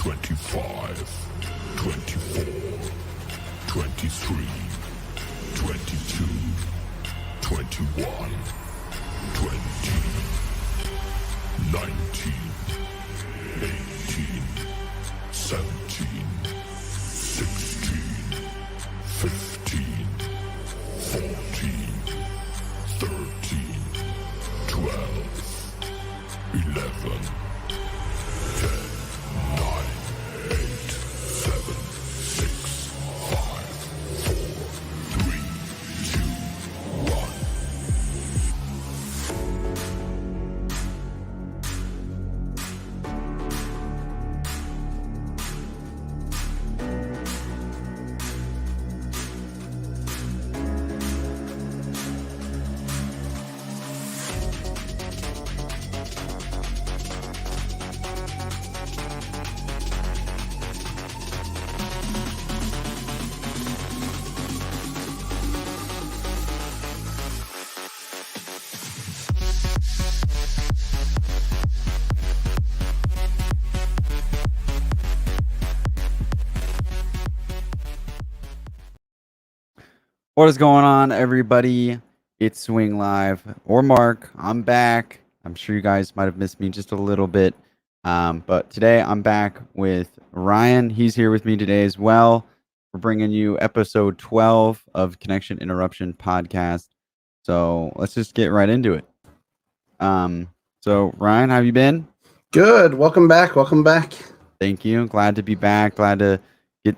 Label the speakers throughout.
Speaker 1: 25, 24, 23, 22, 21, 20, 19, 18, 17, 16, 15, 14, 13, 12, 11, 10, 9, 8, 7, 6, 5, 4, 3, 2, 1.
Speaker 2: What is going on, everybody? It's Swing Live or Mark. I'm back. I'm sure you guys might have missed me just a little bit. But today I'm back with Ryan. He's here with me today as well. We're bringing you episode 12 of Connection Interruption Podcast. So let's just get right into it. So Ryan, how have you been?
Speaker 3: Good. Welcome back. Welcome back.
Speaker 2: Thank you. Glad to be back. Glad to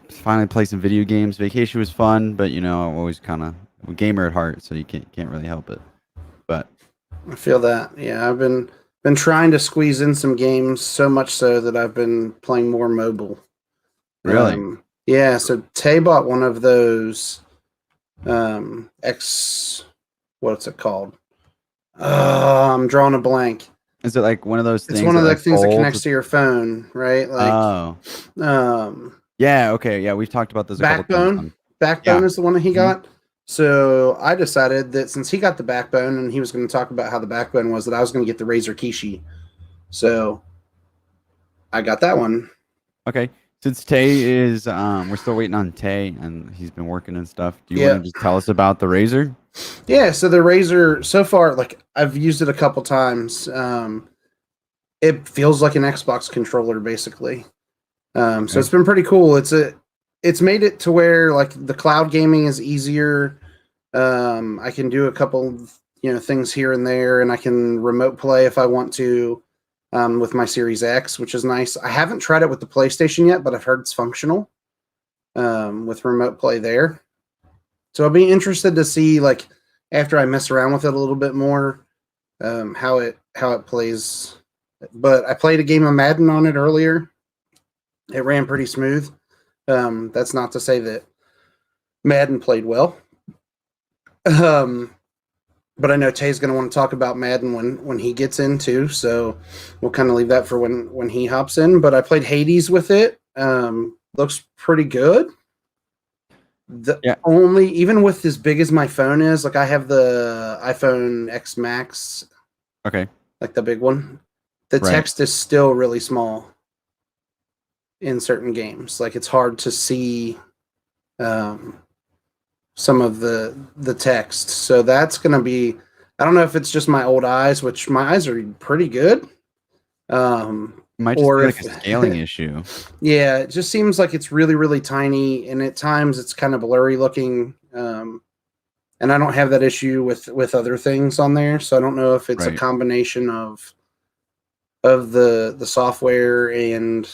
Speaker 2: finally play some video games. Vacation was fun, but I'm always kind of a gamer at heart, so you can't really help it. But
Speaker 3: I feel that. Yeah, I've been trying to squeeze in some games, so much so that I've been playing more mobile.
Speaker 2: Really?
Speaker 3: Yeah. So Tay bought one of those what's it called? I'm drawing a blank.
Speaker 2: Is it like one of those things?
Speaker 3: It's one of the things that
Speaker 2: folds?
Speaker 3: connects to your phone, right? Like,
Speaker 2: yeah, okay, yeah, we've talked about this.
Speaker 3: Backbone is the one that he got. So I decided that since he got the Backbone and he was going to talk about how the Backbone was, that I was going to get the Razer Kishi. So I got that one.
Speaker 2: Okay. Since Tay is, we're still waiting on Tay, and he's been working and stuff. Do you want to just tell us about the Razer?
Speaker 3: Yeah. So the Razer, so far, like I've used it a couple times. It feels like an Xbox controller, basically. So it's been pretty cool. It's made it to where like the cloud gaming is easier. I can do a couple, things here and there, and I can remote play if I want to, with my Series X, which is nice. I haven't tried it with the PlayStation yet, but I've heard it's functional, with remote play there. So I'll be interested to see, like, after I mess around with it a little bit more, how it plays. But I played a game of Madden on it earlier. It ran pretty smooth. That's not to say that Madden played well. But I know Tay's going to want to talk about Madden when he gets into, so we'll kind of leave that for when he hops in. But I played Hades with it. Looks pretty good. Even with as big as my phone is, like I have the iPhone X Max.
Speaker 2: Okay. Like
Speaker 3: the big one. The text is still really small in certain games. Like it's hard to see some of the text. So that's going to be, I don't know if it's just my old eyes, which my eyes are pretty good.
Speaker 2: Might just be like a scaling issue.
Speaker 3: Yeah, it just seems like it's really, really tiny, and at times it's kind of blurry looking. And I don't have that issue with other things on there, so I don't know if it's a combination of the software and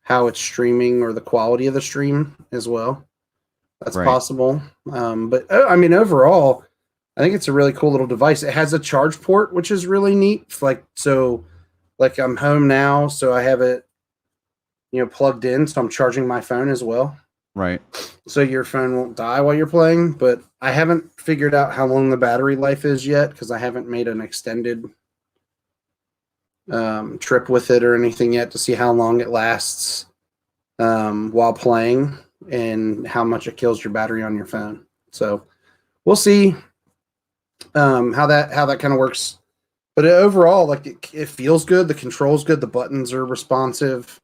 Speaker 3: how it's streaming or the quality of the stream as well. That's possible. But I mean, overall, I think it's a really cool little device. It has a charge port, which is really neat. Like I'm home now, so I have it, plugged in. So I'm charging my phone as well.
Speaker 2: Right.
Speaker 3: So your phone won't die while you're playing, but I haven't figured out how long the battery life is yet because I haven't made an extended trip with it or anything yet to see how long it lasts while playing and how much it kills your battery on your phone. So we'll see how that kind of works. But overall, like it feels good. The control's good. The buttons are responsive.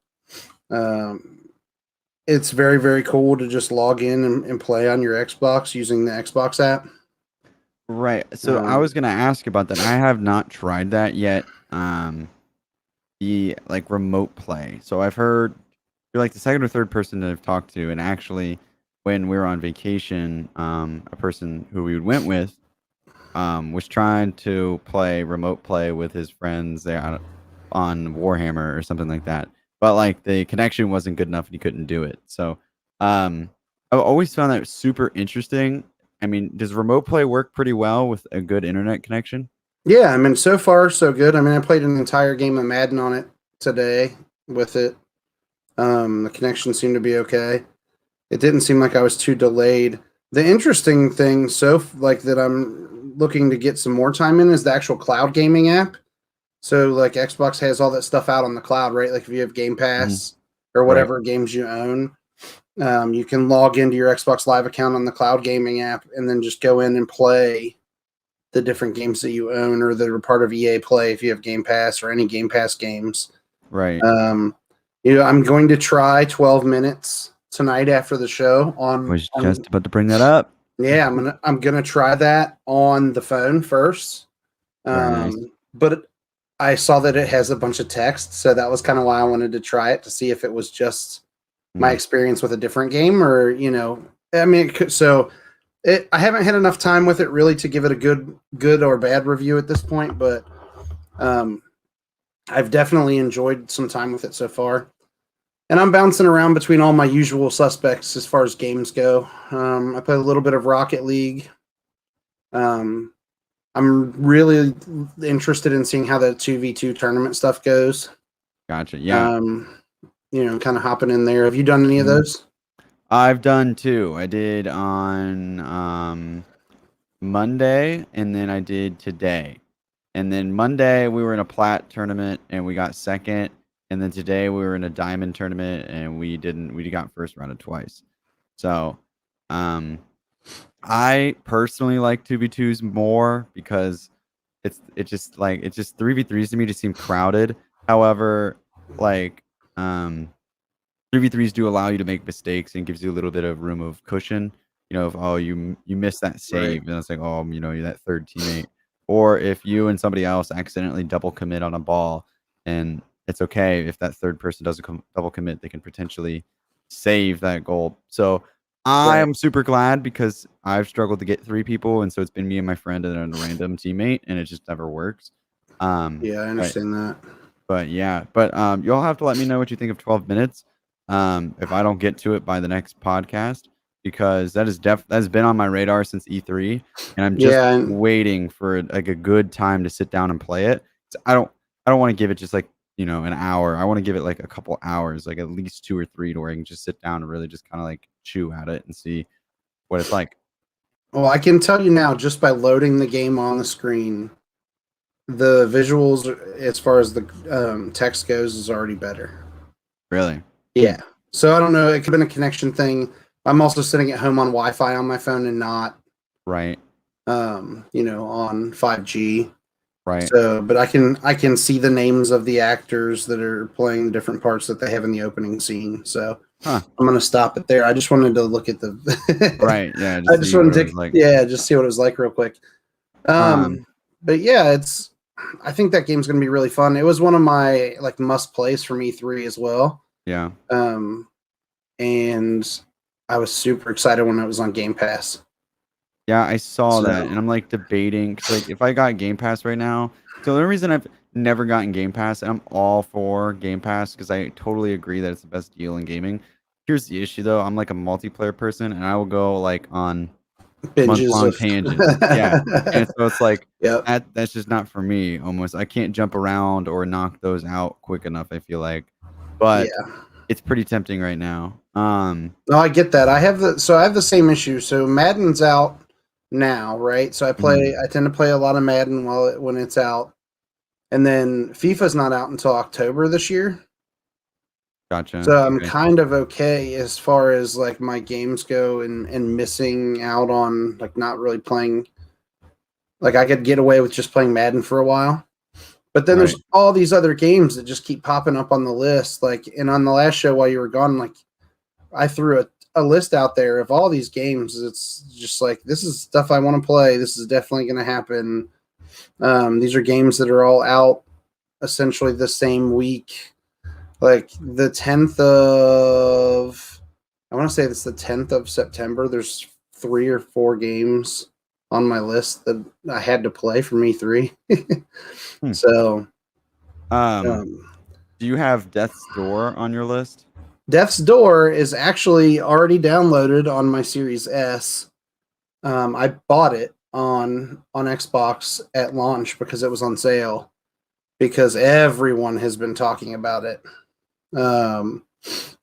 Speaker 3: It's very, very cool to just log in and play on your Xbox using the Xbox app.
Speaker 2: Right. So I was gonna ask about that. I have not tried that yet. The like remote play. So I've heard you're like the second or third person that I've talked to, and actually, when we were on vacation, a person who we went with, was trying to play remote play with his friends there on Warhammer or something like that. But like the connection wasn't good enough and he couldn't do it. So, I've always found that super interesting. I mean, does remote play work pretty well with a good internet connection?
Speaker 3: Yeah, I mean, so far so good. I mean, I played an entire game of Madden on it today with it. The connection seemed to be okay. It didn't seem like I was too delayed. The interesting thing, like that, I'm looking to get some more time in is the actual cloud gaming app. So, like Xbox has all that stuff out on the cloud, right? Like if you have Game Pass or
Speaker 2: Right.
Speaker 3: whatever games you own, you can log into your Xbox Live account on the cloud gaming app and then just go in and play the different games that you own or that are part of EA Play if you have Game Pass or any Game Pass games.
Speaker 2: Right.
Speaker 3: I'm going to try 12 minutes tonight after the show
Speaker 2: I was just about to bring that up.
Speaker 3: Yeah, I'm gonna try that on the phone first.
Speaker 2: Very nice.
Speaker 3: But I saw that it has a bunch of text, so that was kind of why I wanted to try it to see if it was just my experience with a different game, or I mean, I haven't had enough time with it really to give it a good or bad review at this point, but I've definitely enjoyed some time with it so far. And I'm bouncing around between all my usual suspects as far as games go. I play a little bit of Rocket League. I'm really interested in seeing how the 2v2 tournament stuff goes.
Speaker 2: Gotcha. Yeah.
Speaker 3: Kind of hopping in there. Have you done any of those?
Speaker 2: I've done two. I did on Monday, and then I did today. And then Monday we were in a plat tournament and we got second. And then today we were in a diamond tournament and we got first rounded twice. So I personally like 2v2s more because it's just 3v3s to me just seem crowded. However, like 3v3s do allow you to make mistakes and gives you a little bit of room of cushion. If you missed that save, and it's like, you're that third teammate. Or if you and somebody else accidentally double commit on a ball, and it's okay if that third person doesn't double commit, they can potentially save that goal. So I am super glad because I've struggled to get 3 people, and so it's been me and my friend and then a random teammate, and it just never works.
Speaker 3: Yeah, I understand that.
Speaker 2: But you'll have to let me know what you think of 12 minutes if I don't get to it by the next podcast, because that has been on my radar since E3, and I'm just waiting for like a good time to sit down and play it. So I don't want to give it just like an hour. I want to give it like a couple hours, like at least 2 or 3, to where I can just sit down and really just kind of like chew at it and see what it's like.
Speaker 3: Well, I can tell you now, just by loading the game on the screen, the visuals as far as the text goes is already better.
Speaker 2: Really?
Speaker 3: Yeah. So I don't know. It could have been a connection thing. I'm also sitting at home on Wi-Fi on my phone and not
Speaker 2: right.
Speaker 3: On 5G.
Speaker 2: Right.
Speaker 3: So, but I can see the names of the actors that are playing different parts that they have in the opening scene. So I'm gonna stop it there. I just wanted to look at the
Speaker 2: right. Yeah.
Speaker 3: I just wanted to just see what it was like real quick. But yeah, I think that game's gonna be really fun. It was one of my like must plays from E3 as well.
Speaker 2: Yeah.
Speaker 3: And I was super excited when it was on Game Pass.
Speaker 2: Yeah, I saw that, and I'm like debating, cause like if I got Game Pass right now, so the only reason I've never gotten Game Pass, and I'm all for Game Pass because I totally agree that it's the best deal in gaming. Here's the issue though, I'm like a multiplayer person, and I will go like on month-long tangents. Yeah, and so it's like that's just not for me. Almost, I can't jump around or knock those out quick enough, I feel like, but it's pretty tempting right now.
Speaker 3: No, I get that. I have the same issue. So Madden's out now, right? So I tend to play a lot of Madden when it's out, and then FIFA's not out until October this year.
Speaker 2: Gotcha.
Speaker 3: So I'm kind of okay as far as like my games go, and missing out on like not really playing. Like I could get away with just playing Madden for a while, But then
Speaker 2: Right.
Speaker 3: there's all these other games that just keep popping up on the list. Like, and on the last show while you were gone, like I threw a list out there of all these games. It's just like, this is stuff I want to play. This is definitely going to happen. These are games that are all out essentially the same week. Like the 10th of, I want to say it's the 10th of September. There's 3 or 4 games on my list that I had to play from E3. So,
Speaker 2: Do you have Death's Door on your list?
Speaker 3: Death's Door is actually already downloaded on my Series S. I bought it on Xbox at launch because it was on sale, because everyone has been talking about it.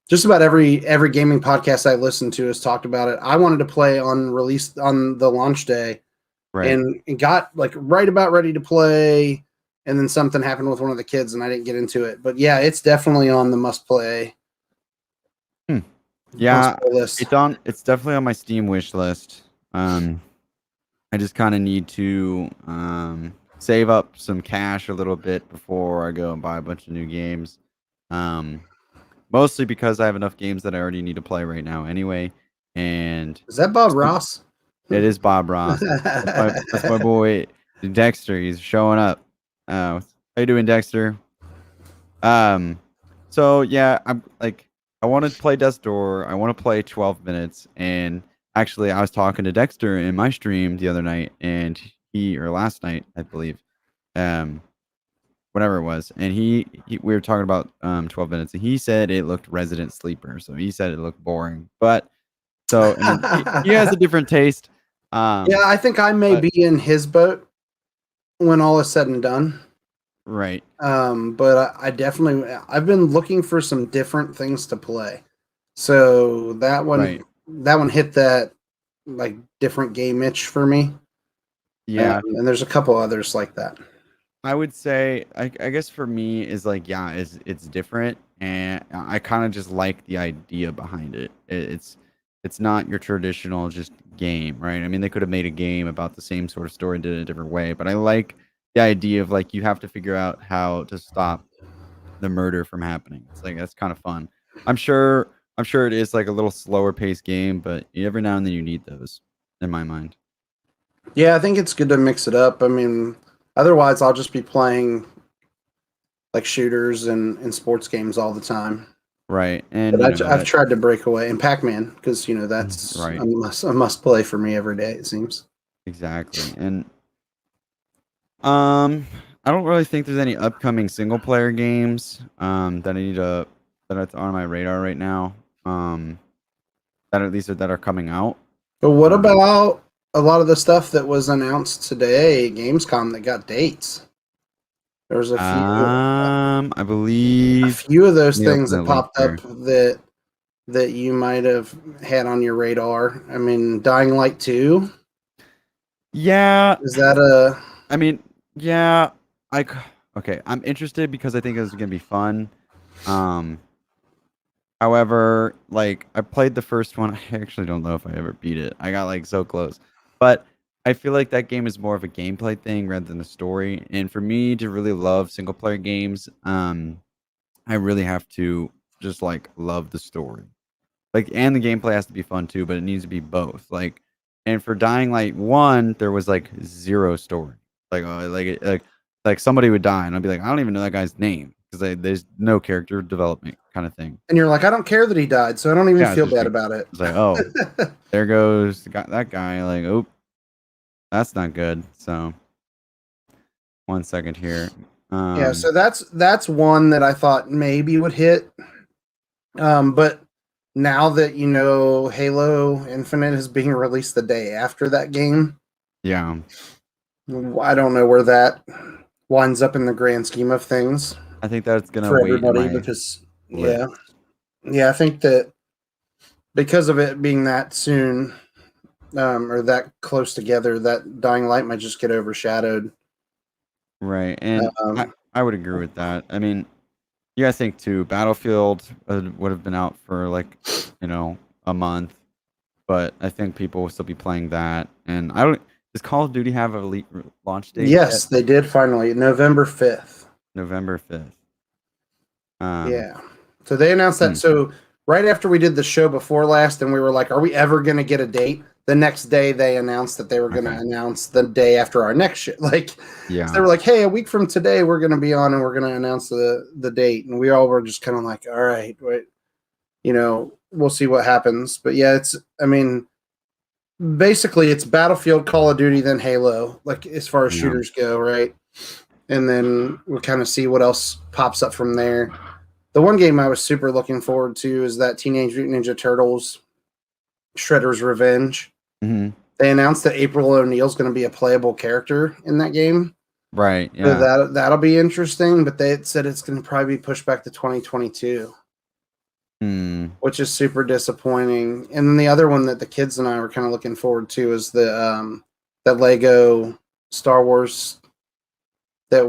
Speaker 3: Just about every gaming podcast I listened to has talked about it. I wanted to play on release on the launch day,
Speaker 2: Right.
Speaker 3: and got like right about ready to play, and then something happened with one of the kids, and I didn't get into it. But yeah, it's definitely on the must play.
Speaker 2: Yeah,
Speaker 3: list.
Speaker 2: it's definitely on my Steam wish list. I just kind of need to save up some cash a little bit before I go and buy a bunch of new games. Mostly because I have enough games that I already need to play right now anyway. And
Speaker 3: Is that Bob Ross?
Speaker 2: it is Bob Ross. That's my boy Dexter. He's showing up. How you doing, Dexter? So yeah, I'm like, I want to play Death's Door. I want to play 12 minutes. And actually, I was talking to Dexter in my stream the other night, and or last night, I believe, whatever it was, and we were talking about 12 minutes, and he said it looked Resident Sleeper. So he said it looked boring, but so I mean, he has a different taste.
Speaker 3: Yeah, I think I may be in his boat when all is said and done.
Speaker 2: Right.
Speaker 3: But I definitely, I've been looking for some different things to play. So that one hit that like different game itch for me.
Speaker 2: Yeah.
Speaker 3: And there's a couple others like that.
Speaker 2: I would say, I guess for me is like, yeah, it's different, and I kind of just like the idea behind it. It's not your traditional just game, right? I mean, they could have made a game about the same sort of story and did it a different way, but I like the idea of like, you have to figure out how to stop the murder from happening. It's like, that's kind of fun. I'm sure it is like a little slower paced game, but every now and then you need those, in my mind.
Speaker 3: Yeah, I think it's good to mix it up. I mean, otherwise I'll just be playing like shooters and sports games all the time.
Speaker 2: Right. And
Speaker 3: but I've tried to break away, and Pac-Man, because that's
Speaker 2: right.
Speaker 3: a must play for me every day, it seems.
Speaker 2: Exactly. And I don't really think there's any upcoming single player games that that's on my radar right now. That at least that are coming out.
Speaker 3: But what about a lot of the stuff that was announced today, Gamescom, that got dates? There was a few.
Speaker 2: I believe
Speaker 3: a few of those things that popped up that you might have had on your radar. I mean, Dying Light 2.
Speaker 2: Yeah.
Speaker 3: Is that
Speaker 2: I mean, yeah. Okay. I'm interested because I think it's gonna be fun. However, like, I played the first one. I actually don't know if I ever beat it. I got like so close, but I feel like that game is more of a gameplay thing rather than a story. And for me to really love single player games, I really have to just like love the story. Like, and the gameplay has to be fun too, but it needs to be both. Like, and for Dying Light 1, there was like zero story. Like somebody would die, and I'd be like, I don't even know that guy's name because there's no character development kind of thing.
Speaker 3: And you're like, I don't care that he died, so I don't even feel bad about it.
Speaker 2: It's like, oh, there goes that guy. Like, oh, that's not good. So, 1 second here.
Speaker 3: Yeah, so that's one that I thought maybe would hit. But now that Halo Infinite is being released the day after that game,
Speaker 2: yeah,
Speaker 3: I don't know where that winds up in the grand scheme of things.
Speaker 2: I think that's gonna
Speaker 3: for
Speaker 2: wait
Speaker 3: everybody because I think that because of it being that soon or that close together, that Dying Light might just get overshadowed.
Speaker 2: Right, and I would agree with that. I mean, you gotta think too. Battlefield would have been out for like a month, but I think people will still be playing that. And Does Call of Duty have a launch date
Speaker 3: Yes,
Speaker 2: yet?
Speaker 3: they did finally, November 5th.
Speaker 2: November 5th.
Speaker 3: Yeah. So they announced
Speaker 2: Hmm,
Speaker 3: that. So right after we did the show before last, and we were like, "Are we ever going to get a date?" The next day, they announced that they were going to
Speaker 2: okay.
Speaker 3: announce the day after our next show. Like, so they
Speaker 2: Yeah.
Speaker 3: were like, "Hey, a week from today, we're going to be on, and we're going to announce the date." And we all were just kind of like, "All right, wait, we'll see what happens." But yeah, I mean, basically, it's Battlefield, Call of Duty, then Halo, like as far as
Speaker 2: Yeah.
Speaker 3: shooters go, right? And then we'll kind of see what else pops up from there. The one game I was super looking forward to is that Teenage Mutant Ninja Turtles Shredder's Revenge.
Speaker 2: Hmm.
Speaker 3: They announced that April O'Neil's going to be a playable character in that game.
Speaker 2: Right.
Speaker 3: So
Speaker 2: Yeah.
Speaker 3: that'll be interesting, but they said it's going to probably be pushed back to 2022,
Speaker 2: Hmm.
Speaker 3: which is super disappointing. And then the other one that the kids and I were kind of looking forward to is the Lego Star Wars that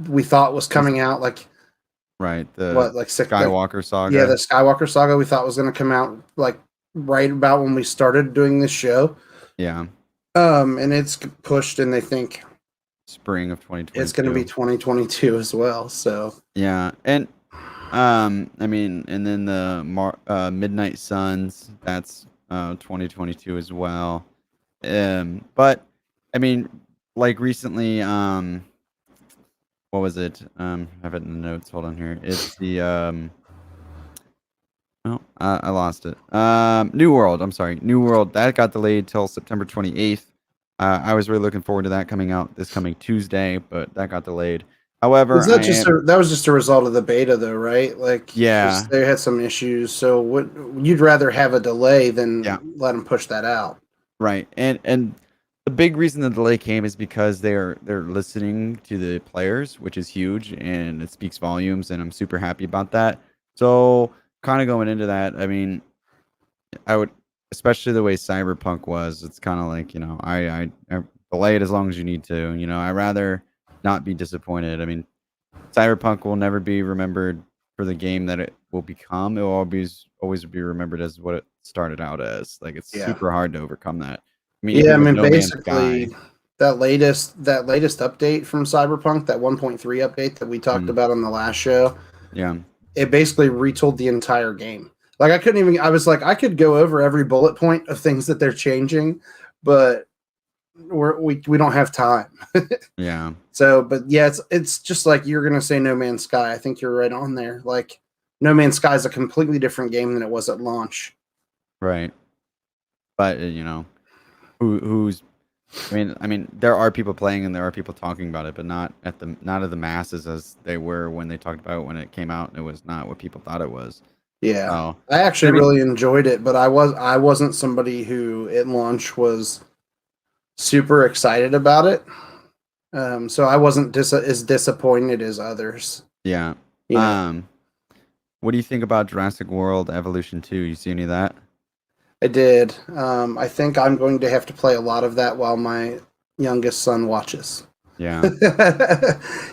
Speaker 3: we thought was coming out like
Speaker 2: Right. The
Speaker 3: what like six like
Speaker 2: Skywalker
Speaker 3: yeah,
Speaker 2: saga.
Speaker 3: the Skywalker saga we thought was going to come out like right about when we started doing this show.
Speaker 2: Yeah.
Speaker 3: And it's pushed, and they think
Speaker 2: Spring of
Speaker 3: it's going to be
Speaker 2: 2022.
Speaker 3: 2022 as well. So
Speaker 2: Yeah. And I mean, and then the Midnight Suns, that's 2022 as well. But I mean, like recently, what was it? I have it in the notes. Hold on here. It's the oh, I lost it. New World. I'm sorry, New World. That got delayed till September 28th. I was really looking forward to that coming out this coming Tuesday, but that got delayed.
Speaker 3: was
Speaker 2: However,
Speaker 3: that
Speaker 2: I
Speaker 3: just
Speaker 2: am
Speaker 3: that was just a result of the beta, though, right? Like 'cause
Speaker 2: yeah,
Speaker 3: they had some issues. So what you'd rather have a delay
Speaker 2: yeah,
Speaker 3: than let them push that out.
Speaker 2: right. And the big reason the delay came is because they're listening to the players, which is huge and it speaks volumes, and I'm super happy about that. So kind of going into that, I mean, I would, especially the way Cyberpunk was. It's kind of like I delay it as long as you need to. I rather not be disappointed. I mean, Cyberpunk will never be remembered for the game that it will become. It will always be remembered as what it started out as. Like it's
Speaker 3: Yeah.
Speaker 2: super hard to overcome that. I mean,
Speaker 3: Yeah, I
Speaker 2: even with
Speaker 3: mean,
Speaker 2: No Man's
Speaker 3: basically,
Speaker 2: Sky.
Speaker 3: that latest update from Cyberpunk, that 1.3 update that we talked
Speaker 2: Mm,
Speaker 3: about on the last show,
Speaker 2: yeah,
Speaker 3: it basically retooled the entire game. Like I couldn't even. I was like, I could go over every bullet point of things that they're changing, but we don't have time.
Speaker 2: yeah,
Speaker 3: So, but yeah, it's just like you're gonna say No Man's Sky. I think you're right on there. Like No Man's Sky is a completely different game than it was at launch.
Speaker 2: right. But who's I mean, there are people playing and there are people talking about it, but not of the masses as they were when they talked about it when it came out. It was not what people thought it was.
Speaker 3: Yeah,
Speaker 2: Oh,
Speaker 3: I
Speaker 2: I
Speaker 3: actually
Speaker 2: mean,
Speaker 3: really enjoyed it, but I wasn't somebody who at launch was super excited about it. So I wasn't as disappointed as others.
Speaker 2: yeah.
Speaker 3: You know,
Speaker 2: Um, what do you think about Jurassic World Evolution 2? You see any of that?
Speaker 3: I did. I think I'm going to have to play a lot of that while my youngest son watches.
Speaker 2: Yeah.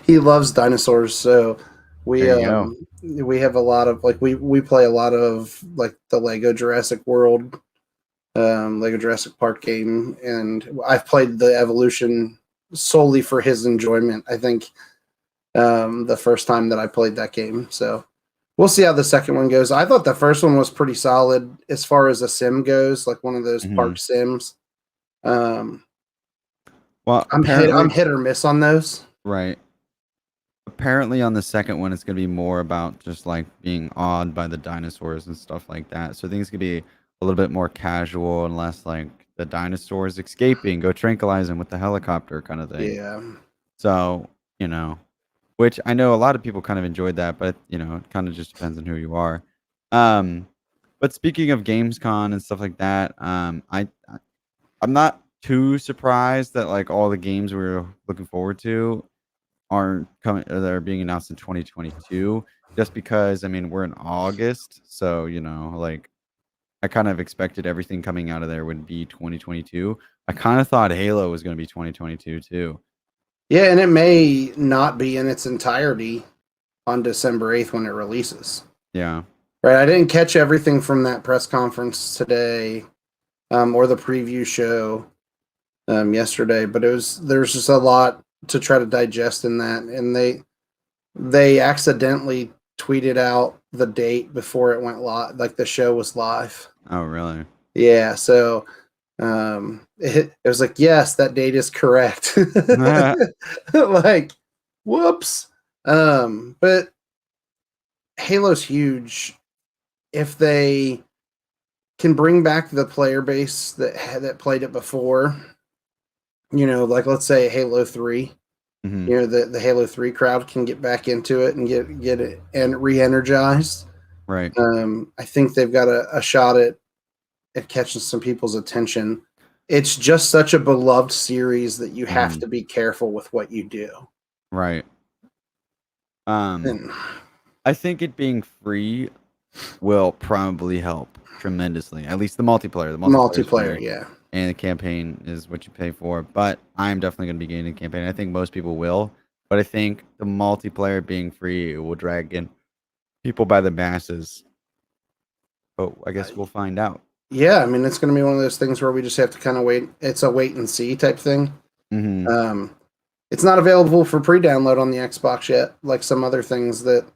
Speaker 3: He loves dinosaurs, so we
Speaker 2: There you go.
Speaker 3: we have a lot of like we play a lot of like the Lego Jurassic World, Lego Jurassic Park game, and I've played the Evolution solely for his enjoyment. I think the first time that I played that game, so we'll see how the second one goes. I thought the first one was pretty solid as far as a sim goes, like one of those
Speaker 2: Hmm.
Speaker 3: park sims. Um,
Speaker 2: Well,
Speaker 3: I'm
Speaker 2: apparently,
Speaker 3: hit or miss on those.
Speaker 2: right. Apparently, on the second one, it's gonna be more about just like being awed by the dinosaurs and stuff like that. So things could be a little bit more casual and less like the dinosaurs escaping, go tranquilize them with the helicopter kind of thing.
Speaker 3: Yeah.
Speaker 2: So, which I know a lot of people kind of enjoyed that, but it kind of just depends on who you are. Um, but speaking of GamesCon and stuff like that, I'm not too surprised that like all the games we were looking forward to aren't coming or that are being announced in 2022 just because I mean we're in August, so like I kind of expected everything coming out of there would be 2022. I kind of thought Halo was going to be 2022 too.
Speaker 3: Yeah, and it may not be in its entirety on December 8th when it releases.
Speaker 2: Yeah.
Speaker 3: Right. I didn't catch everything from that press conference today, or the preview show. yesterday, but there's just a lot to try to digest in that, and they accidentally tweeted out the date before it went live, like the show was live.
Speaker 2: Oh, really?
Speaker 3: Yeah, so it was like, yes, that date is correct. Like, whoops. But Halo's huge. If they can bring back the player base that played it before, like let's say Halo 3, the Halo 3 crowd can get back into it and get it and re-energized.
Speaker 2: Right.
Speaker 3: I think they've got a shot at catching some people's attention. It's just such a beloved series that you have to be careful with what you do.
Speaker 2: Right.
Speaker 3: And
Speaker 2: I think it being free will probably help tremendously. At least the multiplayer. The
Speaker 3: multiplayer, yeah.
Speaker 2: And the campaign is what you pay for. But I'm definitely going to be getting the campaign. I think most people will. But I think the multiplayer being free will drag in people by the masses. But I guess we'll find out.
Speaker 3: Yeah, I mean, it's going to be one of those things where we just have to kind of wait. It's a wait and see type thing. It's not available for pre-download on the Xbox yet, like some other things that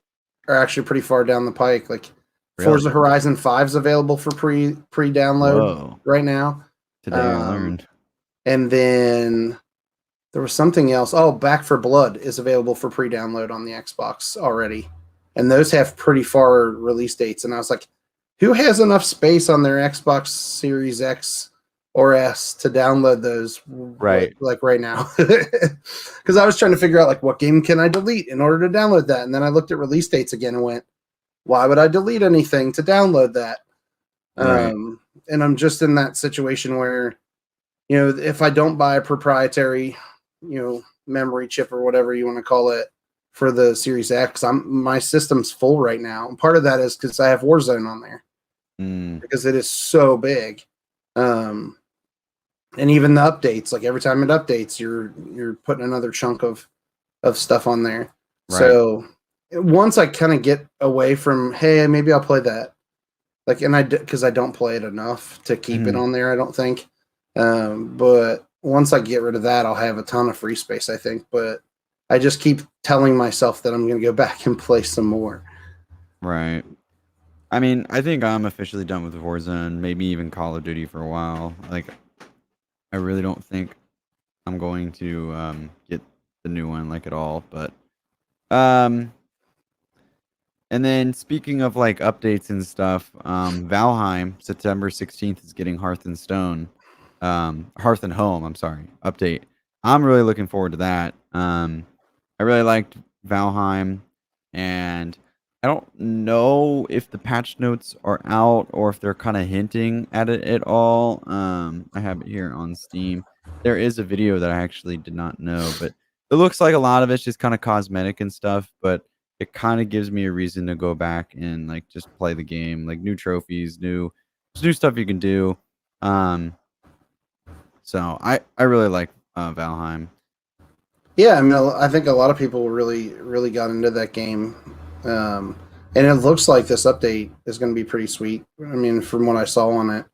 Speaker 3: are actually pretty far down the pike. Like Forza Horizon 5 is available for pre-download right now.
Speaker 2: Today I learned.
Speaker 3: And then there was something else. Oh, Back 4 Blood is available for pre-download on the Xbox already. And those have pretty far release dates. And I was like, who has enough space on their Xbox Series X or S to download those right now? Because I was trying to figure out, like, what game can I delete in order to download that? And then I looked at release dates again and went, why would I delete anything to download that? Right. And I'm just in that situation where, if I don't buy a proprietary, memory chip or whatever you want to call it for the Series X, my system's full right now. And part of that is because I have Warzone on there because it is so big. And even the updates, like every time it updates, you're putting another chunk of stuff on there. Right. So once I kind of get away from, hey, maybe I'll play that, like, and because I don't play it enough to keep it on there, I don't think. But once I get rid of that, I'll have a ton of free space, I think. But I just keep telling myself that I'm going to go back and play some more.
Speaker 2: Right. I mean, I think I'm officially done with Warzone, maybe even Call of Duty for a while. Like, I really don't think I'm going to get the new one, like, at all. But, and then speaking of, like, updates and stuff, Valheim, September 16th is getting Hearth and Home, I'm sorry, update. I'm really looking forward to that. I really liked Valheim, and I don't know if the patch notes are out or if they're kind of hinting at it at all. I have it here on Steam. There is a video that I actually did not know, but it looks like a lot of it's just kind of cosmetic and stuff, but it kind of gives me a reason to go back and like just play the game, like new trophies, new stuff you can do. So I really like Valheim.
Speaker 3: Yeah, I mean, I think a lot of people really, really got into that game. And it looks like this update is going to be pretty sweet. I mean, from what I saw on it,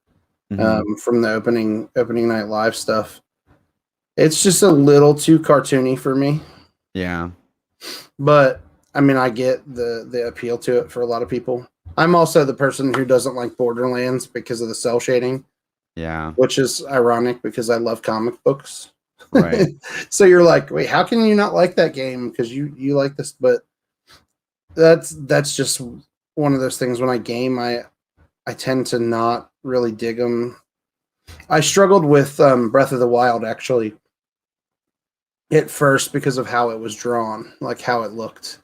Speaker 3: from the opening night live stuff, it's just a little too cartoony for me.
Speaker 2: Yeah.
Speaker 3: But I mean, I get the appeal to it for a lot of people. I'm also the person who doesn't like Borderlands because of the cell shading.
Speaker 2: Yeah.
Speaker 3: Which is ironic because I love comic books.
Speaker 2: Right.
Speaker 3: So you're like, wait, how can you not like that game? Because you like this, but that's just one of those things. When I game, I tend to not really dig them. I struggled with Breath of the Wild actually at first because of how it was drawn, like how it looked.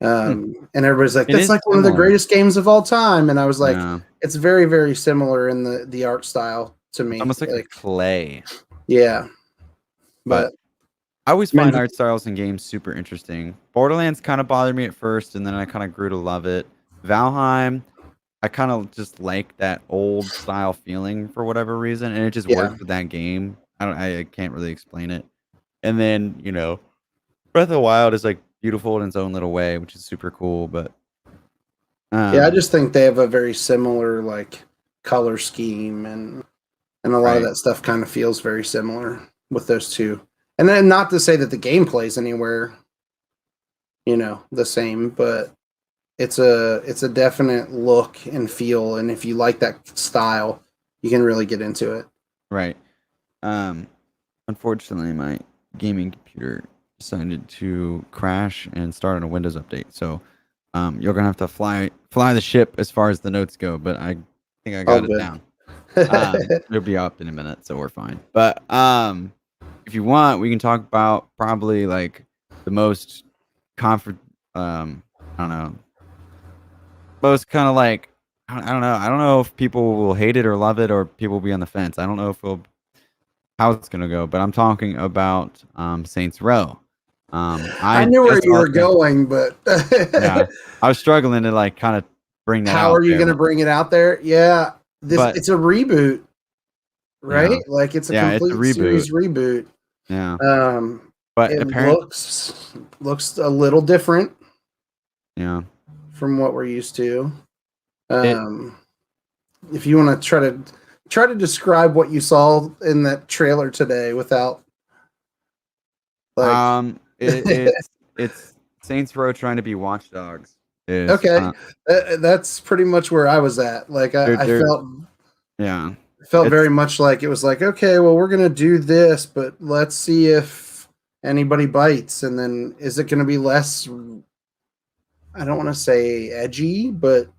Speaker 3: And everybody's like, that's like one of the greatest games of all time. And I was like, it's very, very similar in the art style to me.
Speaker 2: Almost like clay.
Speaker 3: Yeah. But
Speaker 2: I always find art styles in games super interesting. Borderlands kind of bothered me at first, and then I kind of grew to love it. Valheim, I kind of just like that old style feeling for whatever reason, and it just worked with that game. I can't really explain it. And then, Breath of the Wild is like beautiful in its own little way, which is super cool. But
Speaker 3: I just think they have a very similar like color scheme and and a lot of
Speaker 2: Right.
Speaker 3: that stuff kind of feels very similar with those two. And then not to say that the gameplay is anywhere, the same, but it's a definite look and feel, and if you like that style, you can really get into it.
Speaker 2: Right. Unfortunately, my gaming computer decided to crash and start on a Windows update. So, you're gonna have to fly the ship as far as the notes go. But I think I got it
Speaker 3: good.
Speaker 2: down. It'll be up in a minute, so we're fine. But if you want, we can talk about probably like the most comfort. I don't know. Most kind of like I don't know. I don't know if people will hate it or love it, or people will be on the fence. I don't know if how it's gonna go, but I'm talking about Saints Row.
Speaker 3: I knew where you were going, but
Speaker 2: yeah, I was struggling to like kind of bring that
Speaker 3: how
Speaker 2: out
Speaker 3: are you
Speaker 2: there.
Speaker 3: going to bring it out there? Yeah,
Speaker 2: But
Speaker 3: it's a reboot, right?
Speaker 2: Yeah.
Speaker 3: Like it's a
Speaker 2: Yeah, it's a
Speaker 3: complete series reboot.
Speaker 2: yeah, but
Speaker 3: It
Speaker 2: apparently,
Speaker 3: looks a little different
Speaker 2: yeah,
Speaker 3: from what we're used to.
Speaker 2: it
Speaker 3: If you want to try to describe what you saw in that trailer today without like
Speaker 2: it's Saints Row trying to be Watch Dogs. Is
Speaker 3: okay, that's pretty much where I was at. Like I felt
Speaker 2: yeah,
Speaker 3: very much like it was like, okay, well, we're gonna do this, but let's see if anybody bites, and then is it gonna be less? I don't want to say edgy, but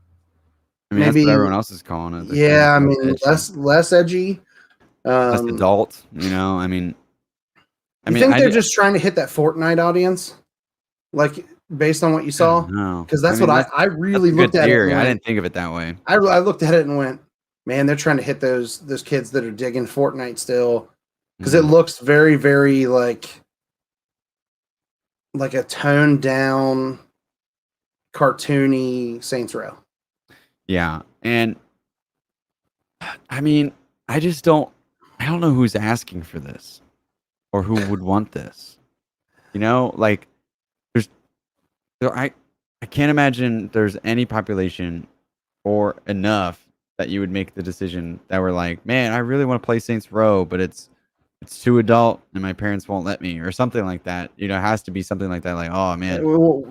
Speaker 2: I mean that's
Speaker 3: maybe
Speaker 2: what everyone else is calling it. They're saying
Speaker 3: yeah. I
Speaker 2: it's
Speaker 3: mean,
Speaker 2: edgy,
Speaker 3: less edgy.
Speaker 2: less adult. I mean,
Speaker 3: You think they're just trying to hit that Fortnite audience, like based on what you saw?
Speaker 2: No,
Speaker 3: Because that's what I really
Speaker 2: that's a good
Speaker 3: looked at
Speaker 2: theory.
Speaker 3: it.
Speaker 2: I didn't think of it that way.
Speaker 3: I looked at it and went, man, they're trying to hit those kids that are digging Fortnite still, because it looks very, very like a toned down, cartoony Saints Row.
Speaker 2: Yeah, and I mean, I don't know who's asking for this or who would want this. Like there's I can't imagine there's any population or enough that you would make the decision that were like, man, I really want to play Saints Row, but it's too adult and my parents won't let me or something like that. It has to be something like that. Like, oh man,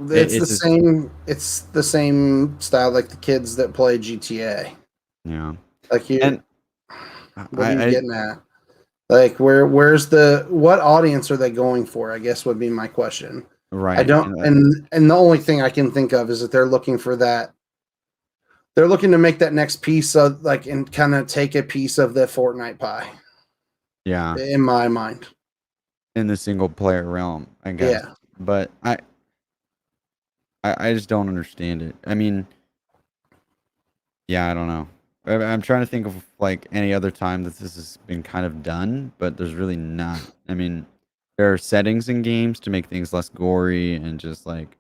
Speaker 3: it's the same. It's the same style like the kids that play GTA.
Speaker 2: Yeah,
Speaker 3: like you.
Speaker 2: And
Speaker 3: what are you getting at? Like, where's what audience are they going for? I guess would be my question.
Speaker 2: Right.
Speaker 3: I don't, and the only thing I can think of is that they're looking for that. They're looking to make that next piece of like, and kind of take a piece of the Fortnite pie.
Speaker 2: Yeah.
Speaker 3: In my mind.
Speaker 2: In the single player realm, I guess.
Speaker 3: Yeah.
Speaker 2: But I just don't understand it. I mean, yeah, I don't know. I'm trying to think of like any other time that this has been kind of done, but there's really not. I mean, there are settings in games to make things less gory and just like,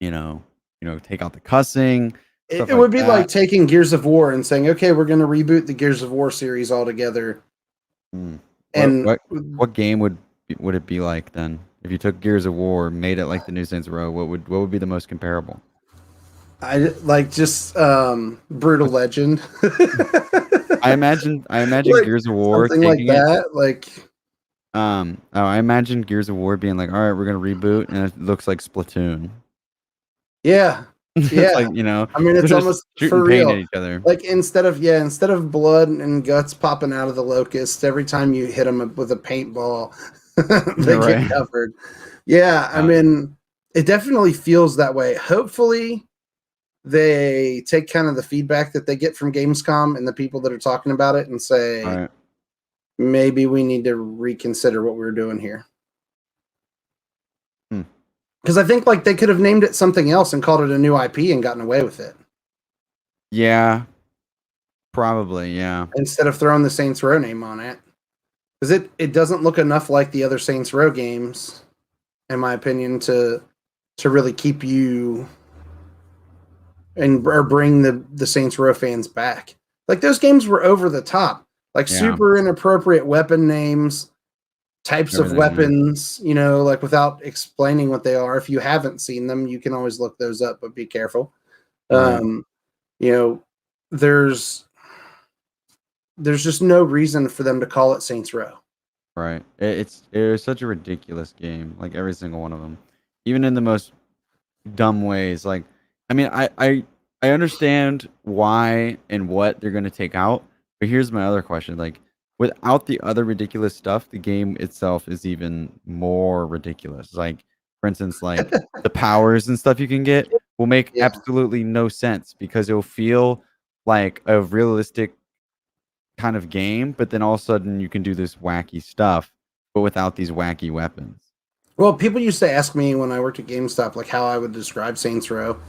Speaker 2: take out the cussing.
Speaker 3: It would be like taking Gears of War and saying, okay, we're going to reboot the Gears of War series altogether. And
Speaker 2: what game would it be like then? If you took Gears of War, made it like the new Saints Row, what would be the most comparable?
Speaker 3: I like just Brutal Legend.
Speaker 2: I imagine like Gears of War
Speaker 3: something like that.
Speaker 2: I imagine Gears of War being like, all right, we're gonna reboot, and it looks like Splatoon.
Speaker 3: Yeah, yeah.
Speaker 2: Like,
Speaker 3: I mean, it's almost for real. At each other. Like instead of blood and guts popping out of the locusts every time you hit them with a paintball, they get covered. Yeah, I mean, it definitely feels that way. Hopefully, they take kind of the feedback that they get from Gamescom and the people that are talking about it and say, maybe we need to reconsider what we're doing here. Because I think like they could have named it something else and called it a new IP and gotten away with it.
Speaker 2: Yeah, probably. Yeah.
Speaker 3: Instead of throwing the Saints Row name on it, because it doesn't look enough like the other Saints Row games, in my opinion, to really keep you or bring the Saints Row fans back. Like those games were over the top, like super inappropriate weapon names. Types of weapons, like without explaining what they are. If you haven't seen them, you can always look those up, but be careful. There's there's just no reason for them to call it Saints Row.
Speaker 2: Right. It was such a ridiculous game. Like every single one of them, even in the most dumb ways. Like, I mean, I understand why and what they're gonna take out, but here's my other question: like, without the other ridiculous stuff, the game itself is even more ridiculous. Like, for instance, like the powers and stuff you can get will make
Speaker 3: Yeah.
Speaker 2: absolutely no sense because it'll feel like a realistic kind of game, but then all of a sudden you can do this wacky stuff, but without these wacky weapons.
Speaker 3: Well, people used to ask me when I worked at GameStop, like how I would describe Saints Row,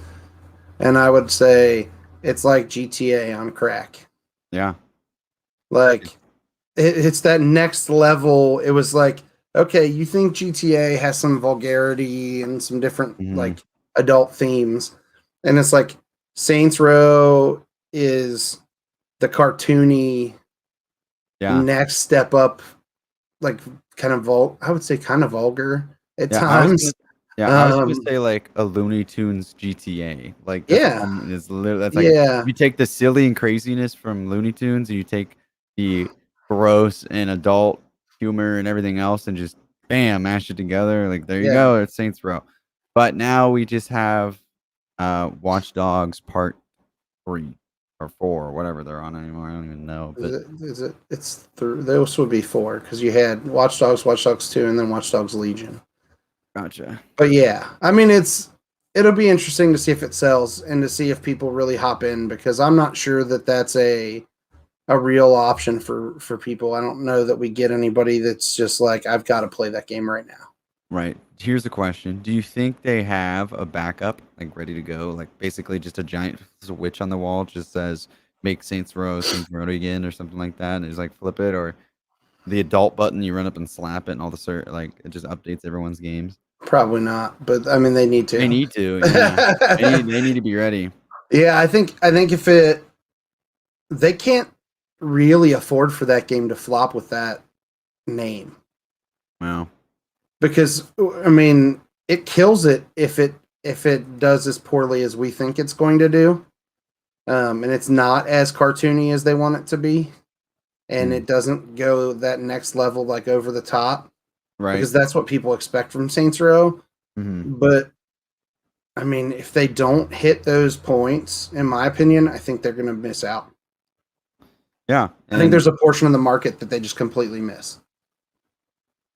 Speaker 3: and I would say it's like GTA on crack.
Speaker 2: Yeah.
Speaker 3: Like it's that next level. It was like, okay, you think GTA has some vulgarity and some different
Speaker 2: Mhm.
Speaker 3: like adult themes, and it's like Saints Row is the cartoony
Speaker 2: Yeah.
Speaker 3: next step up, like kind of I would say kind of vulgar at
Speaker 2: Yeah,
Speaker 3: times.
Speaker 2: I was gonna
Speaker 3: Um,
Speaker 2: say like a Looney Tunes GTA. Like that's
Speaker 3: yeah,
Speaker 2: is literally that's like
Speaker 3: yeah,
Speaker 2: you take the silly and craziness from Looney Tunes and you take the gross and adult humor and everything else and just bam, mash it together. Like there you
Speaker 3: yeah.
Speaker 2: go, it's Saints Row. But now we just have Watch Dogs Part 3 or 4 or whatever they're on anymore. I don't even know. But
Speaker 3: Those would be four because you had Watch Dogs, Watch Dogs 2, and then Watch Dogs Legion.
Speaker 2: gotcha.
Speaker 3: But yeah, I mean, it'll be interesting to see if it sells and to see if people really hop in because I'm not sure that that's a real option for people. I don't know that we get anybody that's just like, I've got to play that game right now.
Speaker 2: Right. Here's the question. Do you think they have a backup, like ready to go? Like basically just a giant switch on the wall just says make Saints Row again or something like that and just like flip it or the adult button you run up and slap it and all the like it just updates everyone's games.
Speaker 3: Probably not, but I mean, they need to.
Speaker 2: They need to, yeah. They need to be ready.
Speaker 3: Yeah, I think if they can't really afford for that game to flop with that name.
Speaker 2: Wow.
Speaker 3: Because I mean, it kills it if it does as poorly as we think it's going to do, and it's not as cartoony as they want it to be, and it doesn't go that next level like over the top,
Speaker 2: Right.
Speaker 3: because that's what people expect from Saints Row.
Speaker 2: Mm-hmm.
Speaker 3: But I mean, if they don't hit those points, in my opinion, I think they're going to miss out.
Speaker 2: Yeah.
Speaker 3: I think there's a portion of the market that they just completely miss.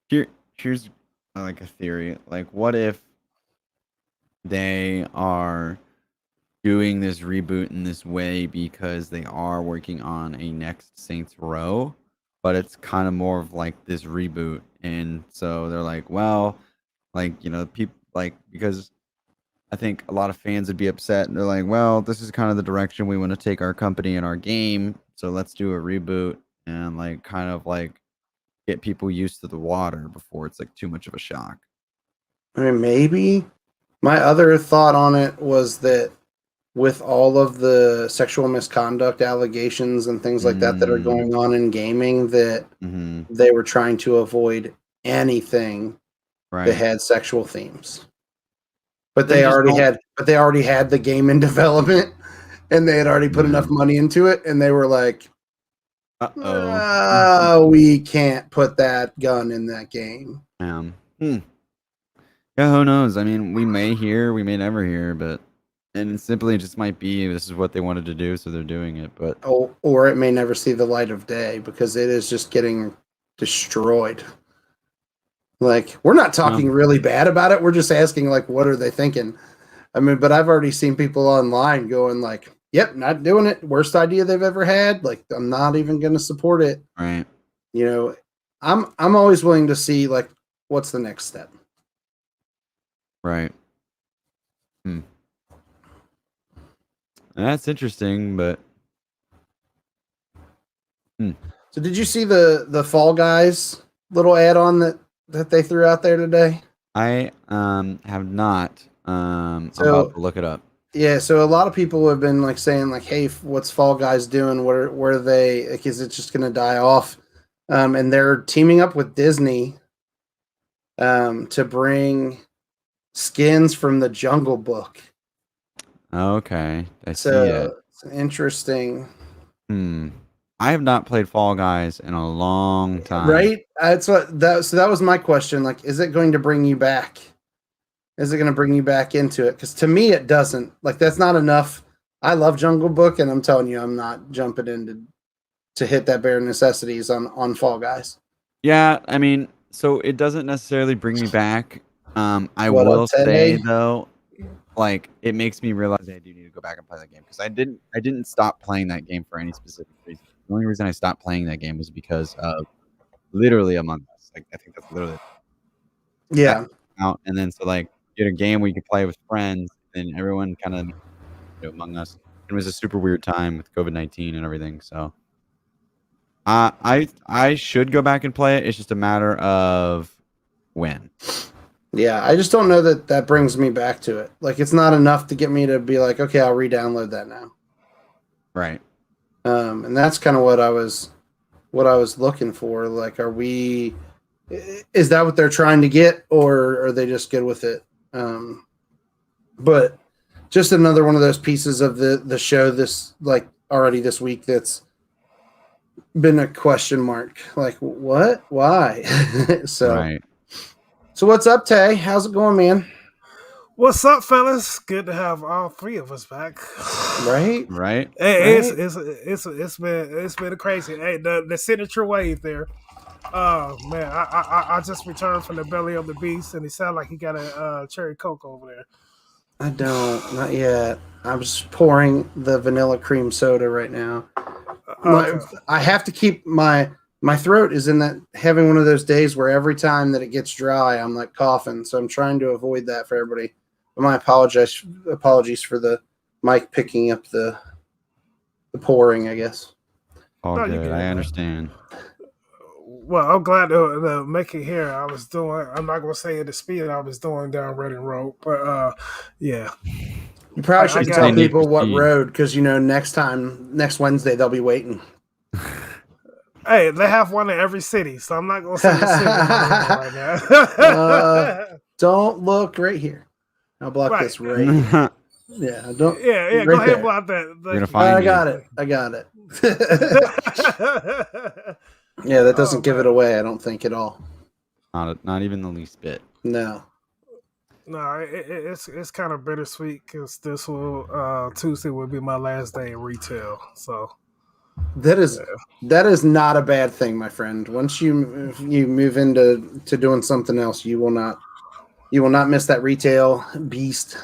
Speaker 2: Here's like a theory. Like what if they are doing this reboot in this way because they are working on a next Saints Row, but it's kind of more of like this reboot, and so they're like, well, like people like because I think a lot of fans would be upset, and they're like, well, this is kind of the direction we want to take our company and our game, so let's do a reboot and like kind of like get people used to the water before it's like too much of a shock.
Speaker 3: I mean, maybe. My other thought on it was that with all of the sexual misconduct allegations and things like that are going on in gaming, that they were trying to avoid anything that had sexual themes. But they already had the game in development, and they had already put enough money into it, and they were like, we can't put that gun in that game.
Speaker 2: Yeah, who knows? I mean, we may hear, we may never hear, but and it simply just might be this is what they wanted to do, so they're doing it. But
Speaker 3: or it may never see the light of day because it is just getting destroyed. Like, we're not talking really bad about it. We're just asking, like, what are they thinking? I mean, but I've already seen people online going like, yep, not doing it. Worst idea they've ever had. Like, I'm not even going to support it.
Speaker 2: Right.
Speaker 3: You know, I'm always willing to see, like, what's the next step.
Speaker 2: Right. That's interesting, but
Speaker 3: So did you see the Fall Guys little add-on that they threw out there today?
Speaker 2: I have not. I'm about to look it up.
Speaker 3: Yeah, so a lot of people have been like saying like, "Hey, what's Fall Guys doing? Where are they? Like, is it just going to die off?" And they're teaming up with Disney to bring skins from the Jungle Book.
Speaker 2: Okay, I see it.
Speaker 3: It's interesting.
Speaker 2: I have not played Fall Guys in a long time.
Speaker 3: Right? So that was my question. Like, is it going to bring you back? Is it going to bring you back into it? Because to me, it doesn't. Like, that's not enough. I love Jungle Book, and I'm telling you, I'm not jumping in to hit that bare necessities on Fall Guys.
Speaker 2: Yeah, I mean, so it doesn't necessarily bring me back. I
Speaker 3: What,
Speaker 2: will say
Speaker 3: today?
Speaker 2: though, like it makes me realize I do need to go back and play that game because I didn't stop playing that game for any specific reason. The only reason I stopped playing that game was because of literally Among Us. Like I think that's literally
Speaker 3: Yeah.
Speaker 2: out. And then so like you had a game where you could play with friends, and everyone kind of Among Us. It was a super weird time with COVID-19 and everything. So I should go back and play it. It's just a matter of when.
Speaker 3: Yeah, I just don't know that brings me back to it. Like, it's not enough to get me to be like, okay, I'll re-download that now.
Speaker 2: Right.
Speaker 3: And that's kind of what I was looking for. Like, is that what they're trying to get, or are they just good with it? But just another one of those pieces of the show already this week that's been a question mark. Like, what? Why? So.
Speaker 2: Right.
Speaker 3: So what's up, Tay? How's it going, man?
Speaker 4: What's up, fellas? Good to have all three of us back.
Speaker 3: Right?
Speaker 2: Right.
Speaker 4: Hey,
Speaker 3: Right?
Speaker 4: it's been a crazy. Hey, the signature wave there. Oh man, I just returned from the belly of the beast, and he sounded like he got a cherry coke over there.
Speaker 3: I don't, not yet. I'm just pouring the vanilla cream soda right now. I have to keep my throat is in that having one of those days where every time that it gets dry, I'm like coughing. So I'm trying to avoid that for everybody. But my apologies for the mic picking up the pouring, I guess.
Speaker 2: All
Speaker 4: No, you
Speaker 2: good.
Speaker 4: good,
Speaker 2: I
Speaker 4: man.
Speaker 2: understand.
Speaker 4: Well, I'm glad to make it here. I'm not going to say the speed I was doing down Reading Road, but yeah.
Speaker 3: You probably should
Speaker 4: got
Speaker 3: tell
Speaker 2: it.
Speaker 3: people what
Speaker 2: Proceed.
Speaker 3: road, because next Wednesday they'll be waiting.
Speaker 4: Hey, they have one in every city, so I'm not going to say the city right now.
Speaker 3: Don't look right here. I'll block this right here. Yeah, don't.
Speaker 4: Yeah,
Speaker 3: right
Speaker 4: go ahead
Speaker 3: there.
Speaker 4: and block that.
Speaker 2: You're gonna find
Speaker 3: I
Speaker 2: me.
Speaker 3: got it. Yeah, that doesn't give it away, I don't think, at all.
Speaker 2: Not even the least bit.
Speaker 3: No.
Speaker 4: No, it's kind of bittersweet because this Tuesday will be my last day in retail. So
Speaker 3: That is not a bad thing, my friend. Once you move into doing something else, you will not miss that retail beast.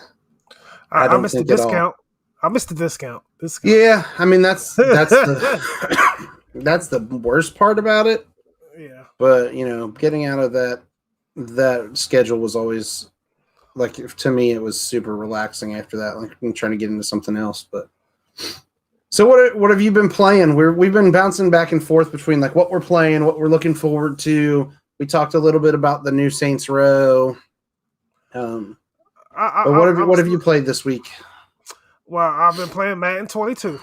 Speaker 4: I missed the discount. I missed the discount.
Speaker 3: Yeah, I mean that's the that's the worst part about it.
Speaker 4: Yeah.
Speaker 3: But getting out of that schedule was always, like, to me it was super relaxing after that. Like, I'm trying to get into something else. But so what have you been playing? We've been bouncing back and forth between like what we're playing, what we're looking forward to. We talked a little bit about the new Saints Row. But what have you played this week?
Speaker 4: Well, I've been playing Madden 22.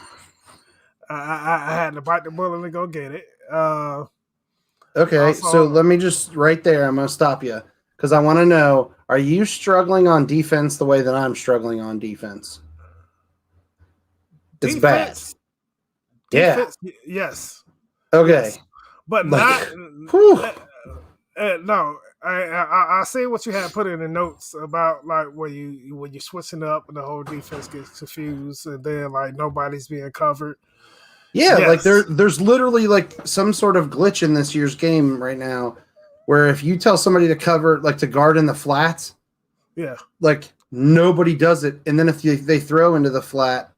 Speaker 4: I had to bite the bullet and go get it.
Speaker 3: Okay, so let me just right there. I'm going to stop you because I want to know: are you struggling on defense the way that I'm struggling on defense? It's bad.
Speaker 4: Defense, yeah. Yes.
Speaker 3: Okay.
Speaker 4: Yes. But
Speaker 3: like,
Speaker 4: not. No. I see what you had put in the notes about like when you're switching up and the whole defense gets confused and then like nobody's being covered.
Speaker 3: Yeah,
Speaker 4: yes.
Speaker 3: Like there's literally like some sort of glitch in this year's game right now, where if you tell somebody to cover, like to guard in the flats,
Speaker 4: yeah,
Speaker 3: like nobody does it, and then if they throw into the flat,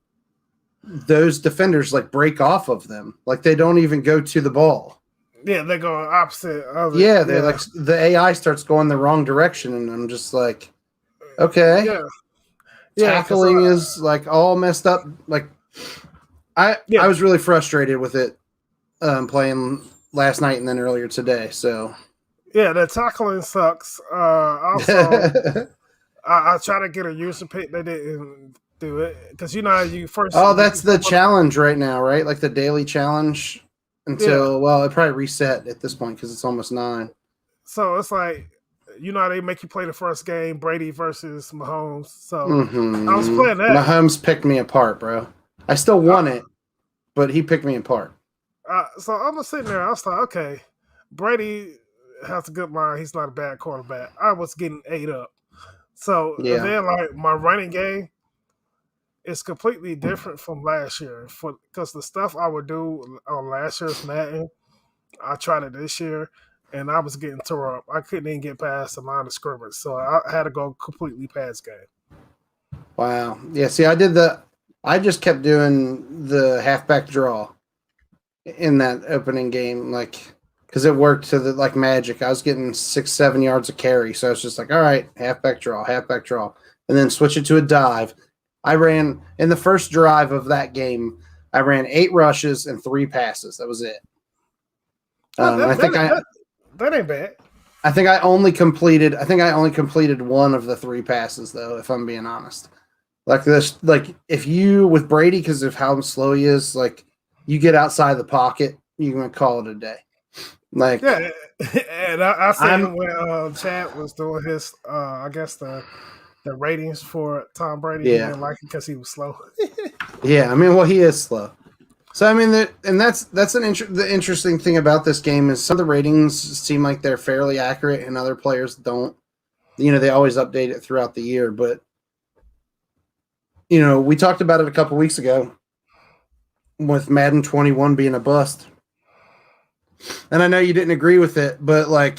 Speaker 3: those defenders like break off of them, like they don't even go to the ball.
Speaker 4: Yeah, they go opposite of it.
Speaker 3: Yeah, they're like the AI starts going the wrong direction, and I'm just like, okay, tackling is like all messed up. Like, I was really frustrated with it playing last night and then earlier today. So
Speaker 4: yeah, the tackling sucks. Also, I try to get a user pick. They didn't do it because you first.
Speaker 3: Oh, that's the challenge right now, right? Like the daily challenge. Until well, it probably reset at this point because it's almost 9.
Speaker 4: So it's like how they make you play the first game, Brady versus Mahomes. So I was playing that.
Speaker 3: Mahomes picked me apart, bro. I still won it, but he picked me apart.
Speaker 4: So I'm sitting there. I was like, okay, Brady has a good line. He's not a bad quarterback. I was getting ate up. So and
Speaker 3: Yeah.
Speaker 4: then like my running game is completely different from last year. Because the stuff I would do on last year's Madden, I tried it this year, and I was getting tore up. I couldn't even get past the line of scrimmage, so I had to go completely pass game.
Speaker 3: Wow. Yeah. See, I just kept doing the halfback draw in that opening game, like, because it worked to the like magic. I was getting 6-7 yards of carry, so I was just like, all right, halfback draw, and then switch it to a dive. I ran in the first drive of that game. I ran 8 rushes and 3 passes. That was it.
Speaker 4: That ain't bad.
Speaker 3: I think I only completed one of the 3 passes, though, if I'm being honest. Like this, like if you with Brady, because of how slow he is, like you get outside the pocket, you can call it a day. Like
Speaker 4: yeah, and I seen when Chad was doing his, I guess the ratings for Tom Brady. He didn't like it because he was slow.
Speaker 3: Yeah, I mean, well, he is slow. So I mean, that's the interesting thing about this game is some of the ratings seem like they're fairly accurate, and other players don't. You know, they always update it throughout the year, but you know, we talked about it a couple weeks ago with Madden 21 being a bust, and I know you didn't agree with it, but like,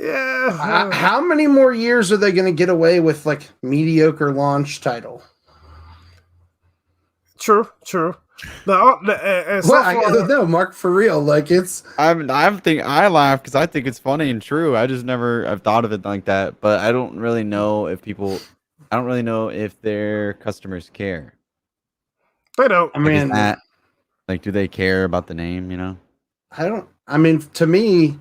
Speaker 4: yeah,
Speaker 3: how many more years are they going to get away with like mediocre launch title?
Speaker 4: True. And so far,
Speaker 3: No, Mark, for real. Like it's.
Speaker 2: I laugh because I think it's funny and true. I've thought of it like that, but I don't really know if their customers care.
Speaker 4: they don't.
Speaker 3: I mean,
Speaker 2: do they care about the name? You know,
Speaker 3: I don't. I mean, to me,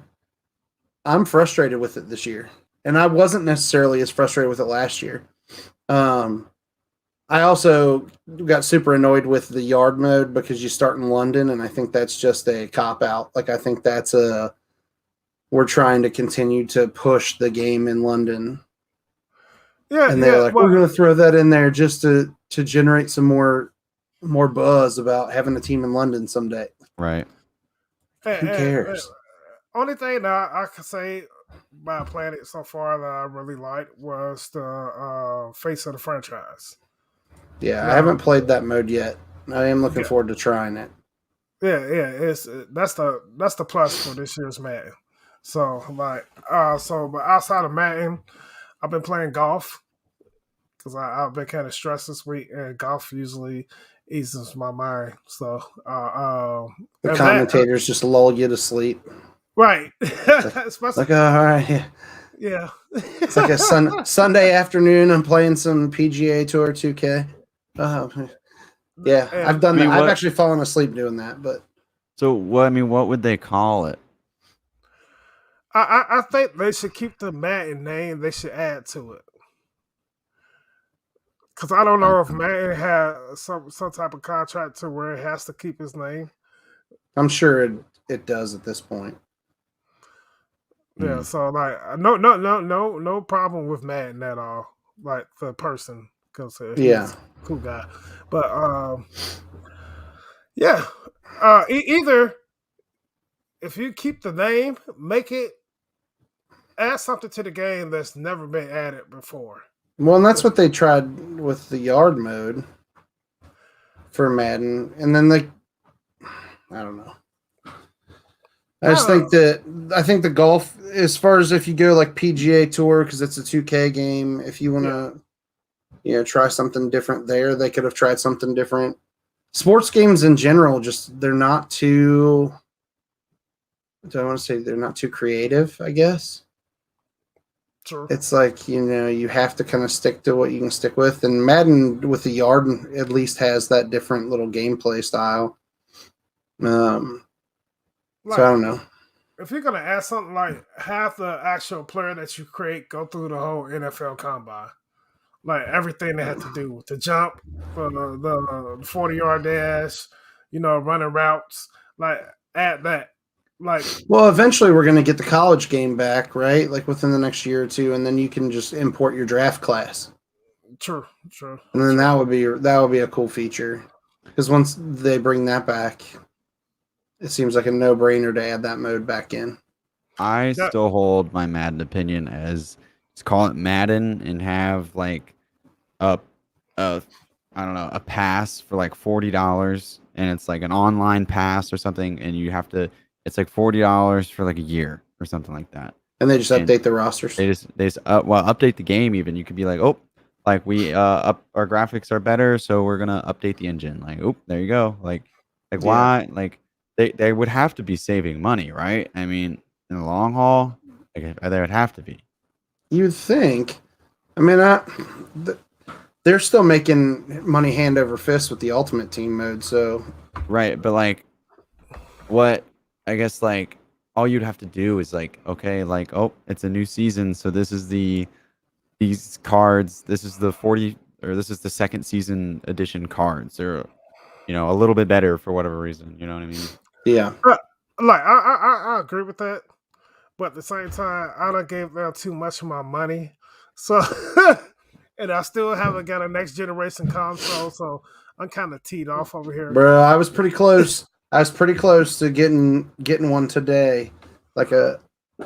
Speaker 3: I'm frustrated with it this year, and I wasn't necessarily as frustrated with it last year. I also got super annoyed with the yard mode because you start in London, and I think that's just a cop out. Like I think we're trying to continue to push the game in London.
Speaker 4: Yeah,
Speaker 3: and they're like, we're going to throw that in there just to generate some more buzz about having a team in London someday.
Speaker 2: Right?
Speaker 3: Who cares?
Speaker 4: Only thing that I can say about playing it so far that I really liked was the face of the franchise.
Speaker 3: Yeah, I haven't played that mode yet. I am looking forward to trying it.
Speaker 4: Yeah, that's the plus for this year's Madden. So but outside of Madden, I've been playing golf because I've been kind of stressed this week, and golf usually eases my mind. So
Speaker 3: the commentators just lull you to sleep,
Speaker 4: right?
Speaker 3: Like all right,
Speaker 4: yeah.
Speaker 3: It's like a Sunday afternoon. I'm playing some PGA Tour 2K. Yeah, I've done that. I've actually fallen asleep doing that. But
Speaker 2: so what? I mean, what would they call it?
Speaker 4: I think they should keep the Madden name. They should add to it. Because I don't know if Madden has some type of contract to where it has to keep his name.
Speaker 3: I'm sure it does at this point.
Speaker 4: Yeah, so like no problem with Madden at all. Like the person, because he's a cool guy. But either if you keep the name, add something to the game that's never been added before.
Speaker 3: Well, and that's what they tried with the yard mode for Madden, and then I don't know. I think the golf, as far as if you go like PGA Tour, because it's a 2K game, if you want to, try something different there, they could have tried something different. Sports games in general, they're not too. Do I want to say they're not too creative? I guess.
Speaker 4: Sure.
Speaker 3: It's like, you have to kind of stick to what you can stick with. And Madden with the yard at least has that different little gameplay style. So I don't know.
Speaker 4: If you're going to add something like have the actual player that you create go through the whole NFL combine, like everything they have to do, the jump, the 40-yard dash, running routes, like add that.
Speaker 3: Well, eventually we're going to get the college game back, right? Like within the next year or two, and then you can just import your draft class.
Speaker 4: True.
Speaker 3: And then that would be a cool feature, because once they bring that back, it seems like a no-brainer to add that mode back in.
Speaker 2: I still hold my Madden opinion as just call it Madden and have like a I don't know, a pass for like $40, and it's like an online pass or something, and you have to it's like $40 for like a year or something like that.
Speaker 3: And they just
Speaker 2: And
Speaker 3: update the rosters.
Speaker 2: They just update the game even. You could be like, "Oh, like we our graphics are better, so we're going to update the engine." Like, "Oh, there you go." Like
Speaker 3: Yeah.
Speaker 2: why? Like they would have to be saving money, right? I mean, in the long haul, like they would have to be.
Speaker 3: You'd think. I mean, they're still making money hand over fist with the Ultimate Team mode, so
Speaker 2: Right, but like what I guess like all you'd have to do is like, okay, like, oh, it's a new season, so this is these cards, this is the 40 or this is the second season edition cards. They're a little bit better for whatever reason, you know what I mean?
Speaker 3: yeah.
Speaker 4: Like I agree with that, but at the same time, I done gave them too much of my money, so and I still haven't got a next generation console, so I'm kind of teed off over here.
Speaker 3: Bro, I was pretty close. I was pretty close to getting one today,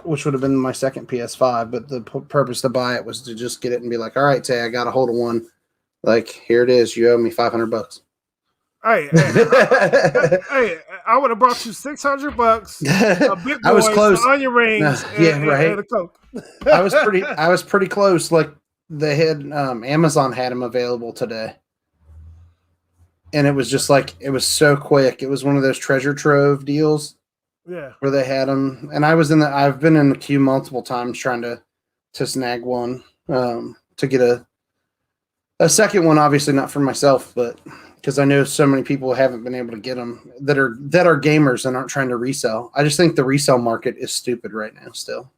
Speaker 3: which would have been my second PS5. But the purpose to buy it was to just get it and be like, all right, Tay, I got a hold of one. Like, here it is. You owe me $500.
Speaker 4: Hey, I would have brought you $600, a big boy,
Speaker 3: I was close.
Speaker 4: onion rings,
Speaker 3: right.
Speaker 4: and a Coke.
Speaker 3: I was pretty close. Like they had Amazon had them available today. And it was just like, it was so quick. It was one of those treasure trove deals.
Speaker 4: Yeah.
Speaker 3: Where they had them. And I've been in the queue multiple times trying to snag one, to get a second one, obviously not for myself, but because I know so many people haven't been able to get them that are gamers and aren't trying to resell. I just think the resale market is stupid right now still.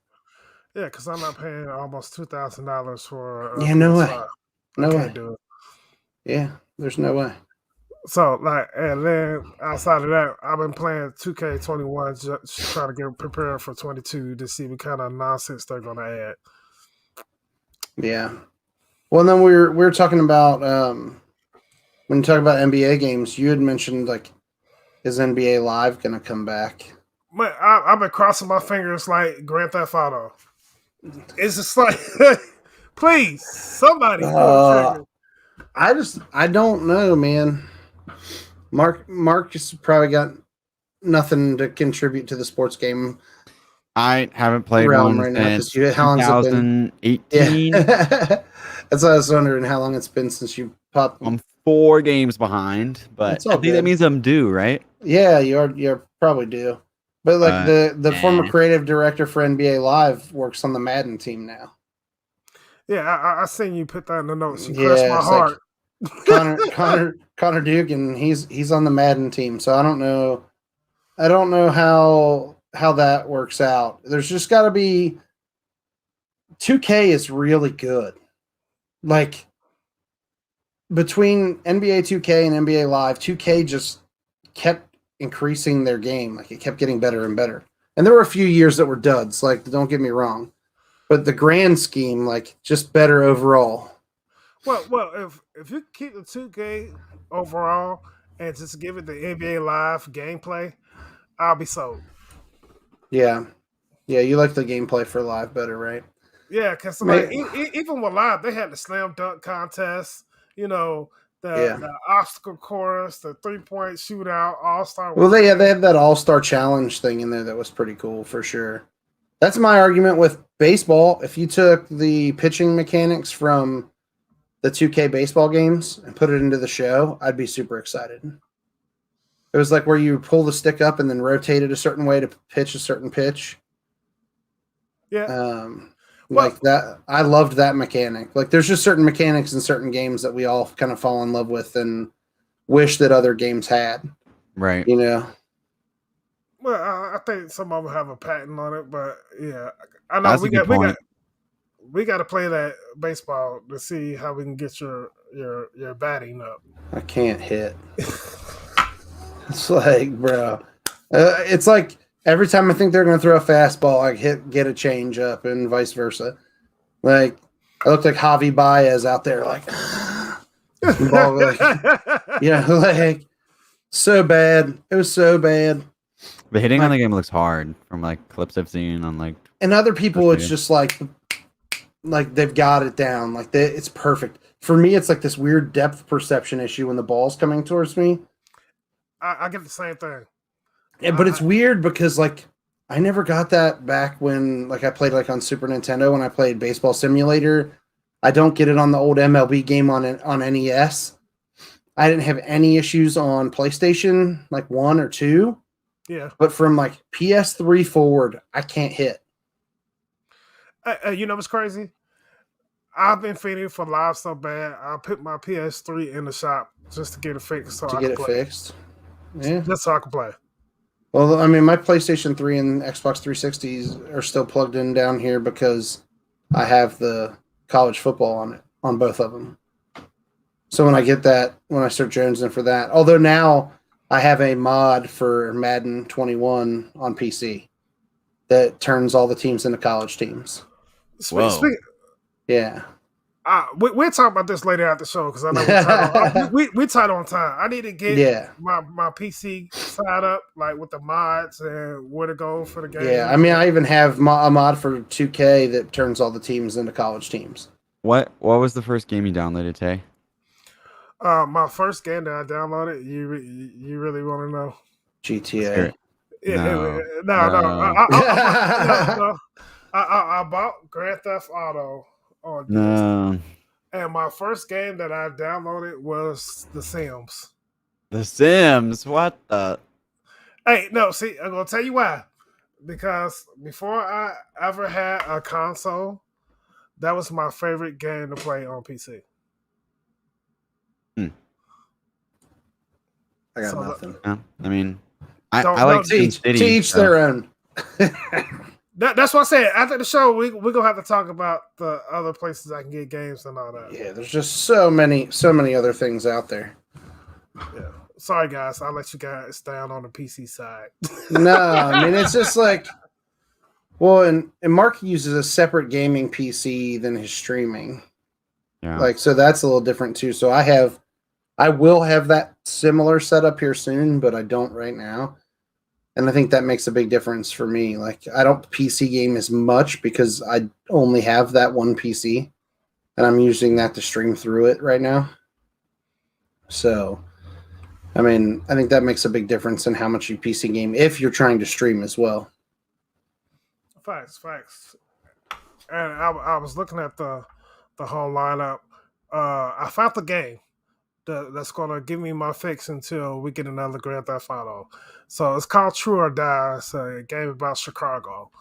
Speaker 4: Yeah, because I'm not paying almost $2,000 for
Speaker 3: no way.
Speaker 4: I can't do it.
Speaker 3: Yeah, there's no way.
Speaker 4: So, and then outside of that, I've been playing 2K21, just trying to get prepared for 22 to see what kind of nonsense they're going to add.
Speaker 3: Yeah. Well, then we were talking about when you talk about NBA games, you had mentioned like, is NBA Live going to come back?
Speaker 4: Man, I've been crossing my fingers like Grand Theft Auto. It's just like, please, somebody pull the trigger.
Speaker 3: I don't know, man. Mark just probably got nothing to contribute to the sports game.
Speaker 2: I haven't played one
Speaker 3: right now,
Speaker 2: since
Speaker 3: how long's it been?
Speaker 2: 2018.
Speaker 3: Yeah. That's why I was wondering how long it's been since you popped.
Speaker 2: I'm 4 games behind, but I think that means I'm due, right?
Speaker 3: Yeah, you're probably due. But like the former creative director for NBA Live works on the Madden team now.
Speaker 4: Yeah, I seen you put that in the notes. You crushed my heart.
Speaker 3: Like Connor Duke, and he's on the Madden team. So I don't know how that works out. There's just got to be 2K is really good. Like between NBA 2K and NBA Live, 2K just kept increasing their game. Like it kept getting better and better. And there were a few years that were duds, like don't get me wrong. But the grand scheme, like just better overall.
Speaker 4: Well, if you keep the 2K overall and just give it the NBA Live gameplay, I'll be sold.
Speaker 3: Yeah. Yeah, you like the gameplay for Live better, right?
Speaker 4: Yeah, because like, even with Live, they had the slam dunk contest, the obstacle course, the 3-point shootout, all-star.
Speaker 3: Well, they had that all-star challenge thing in there that was pretty cool for sure. That's my argument with baseball. If you took the pitching mechanics from the 2K baseball games and put it into the show, I'd be super excited. It was like where you pull the stick up and then rotate it a certain way to pitch a certain pitch.
Speaker 4: Yeah.
Speaker 3: Like that. I loved that mechanic. Like there's just certain mechanics in certain games that we all kind of fall in love with and wish that other games had.
Speaker 2: Right.
Speaker 3: Well,
Speaker 4: I think some of them have a patent on it, but yeah, I know we got to play that baseball to see how we can get your batting up.
Speaker 3: I can't hit. It's like, bro, it's like every time I think they're going to throw a fastball, I get a change up and vice versa. Like I looked like Javi Baez out there, like, ball, like so bad. It was so bad.
Speaker 2: The hitting on the game looks hard from like clips I've seen on like.
Speaker 3: And other people, it's
Speaker 2: social
Speaker 3: just like they've got it down. Like it's perfect. For me, it's like this weird depth perception issue when the ball's coming towards me.
Speaker 4: I get the same thing.
Speaker 3: Yeah, but it's weird because like I never got that back when like I played like on Super Nintendo when I played Baseball Simulator. I don't get it on the old MLB game on NES. I didn't have any issues on PlayStation, like 1 or 2.
Speaker 4: Yeah.
Speaker 3: But from like PS3 forward, I can't hit.
Speaker 4: You know what's crazy? I've been feeling for live so bad. I put my PS3 in the shop just to get it fixed. So
Speaker 3: To
Speaker 4: I
Speaker 3: get
Speaker 4: can
Speaker 3: it
Speaker 4: play.
Speaker 3: fixed. Yeah.
Speaker 4: Just so I can play.
Speaker 3: Well, I mean, my PlayStation 3 and Xbox 360s are still plugged in down here because I have the college football on both of them. So when I get that, when I start jonesing for that, although now I have a mod for Madden 21 on PC that turns all the teams into college teams.
Speaker 2: Whoa.
Speaker 3: Yeah.
Speaker 4: We'll talk about this later after the show because I know we're tight on time. I need to get my PC set up like with the mods and where to go for the game.
Speaker 3: Yeah, I mean, I even have a mod for 2K that turns all the teams into college teams.
Speaker 2: What was the first game you downloaded, Tay?
Speaker 4: My first game that I downloaded. You really want to know?
Speaker 3: GTA.
Speaker 4: Yeah, no. I bought Grand Theft Auto on
Speaker 2: No.
Speaker 4: and my first game that I downloaded was The Sims.
Speaker 2: The Sims. What the?
Speaker 4: Hey, no, see, I'm gonna tell you why. Because before I ever had a console, that was my favorite game to play on PC.
Speaker 3: I got nothing.
Speaker 2: Yeah, I mean, I
Speaker 4: Don't-
Speaker 2: like
Speaker 3: To each,
Speaker 2: SimCity,
Speaker 3: to each
Speaker 2: so-
Speaker 3: their own.
Speaker 4: That's what I said. After the show, we're gonna have to talk about the other places I can get games and all that.
Speaker 3: Yeah, there's just so many other things out there.
Speaker 4: Yeah. Sorry, guys. I'll let you guys down on the PC side.
Speaker 3: No, I mean it's just like, well, and Mark uses a separate gaming PC than his streaming.
Speaker 2: Yeah.
Speaker 3: Like, so that's a little different too. So I will have that similar setup here soon, but I don't right now. And I think that makes a big difference for me. Like, I don't PC game as much because I only have that one PC and I'm using that to stream through it right now. So, I mean, I think that makes a big difference in how much you PC game if you're trying to stream as well.
Speaker 4: Facts. And I was looking at the whole lineup. I found the game that's going to give me my fix until we get another Grand Theft Auto. So it's called True or Die. It's a game about Chicago.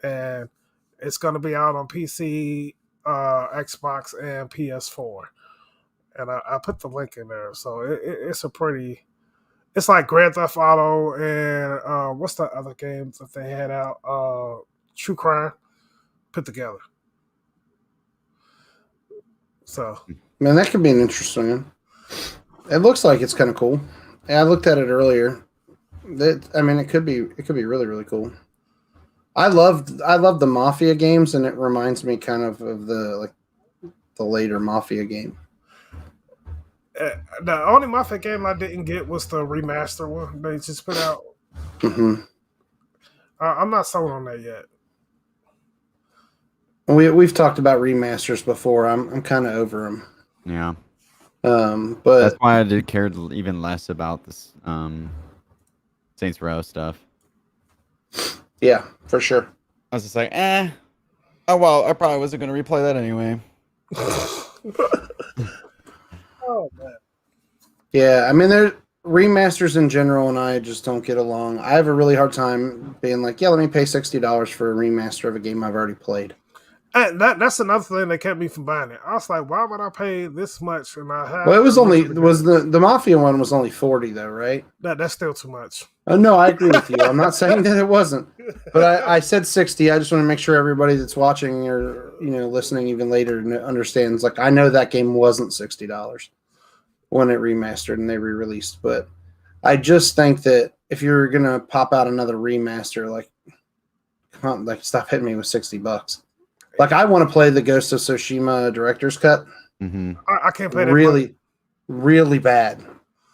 Speaker 4: And it's going to be out on PC, Xbox, and PS4. And I put the link in there. So it's a pretty... It's like Grand Theft Auto and what's the other games that they had out? True Crime put together. So...
Speaker 3: Man, that could be an interesting one. It looks like it's kind of cool. I looked at it earlier. I mean, it could be really, really cool. I love the Mafia games, and it reminds me kind of the later Mafia game.
Speaker 4: The only Mafia game I didn't get was the remaster one they just put out.
Speaker 3: Mm-hmm.
Speaker 4: I'm not sold on that yet.
Speaker 3: We've talked about remasters before. I'm kind of over them.
Speaker 2: Yeah.
Speaker 3: But
Speaker 2: That's why I did care even less about this Saints Row stuff.
Speaker 3: yeah, for sure.
Speaker 2: I was just like, oh well, I probably wasn't gonna replay that anyway.
Speaker 4: Oh man.
Speaker 3: Yeah, I mean, there remasters in general, and I just don't get along. I have a really hard time being like, yeah, let me pay $60 for a remaster of a game I've already played.
Speaker 4: And that's another thing that kept me from buying it. I was like, why would I pay this much? And I have
Speaker 3: Well, it was the Mafia one was only 40 though, right?
Speaker 4: that's still too much.
Speaker 3: Oh no, I agree with you. I'm not saying that it wasn't, but I said 60. I just want to make sure everybody that's watching or listening even later understands. Like, I know that game wasn't $60 when it remastered and they re-released, but I just think that if you're gonna pop out another remaster, like, come on, like, stop hitting me with $60. Like, I want to play the Ghost of Tsushima director's cut.
Speaker 2: Mm-hmm.
Speaker 4: I can't play that.
Speaker 3: Really, really bad.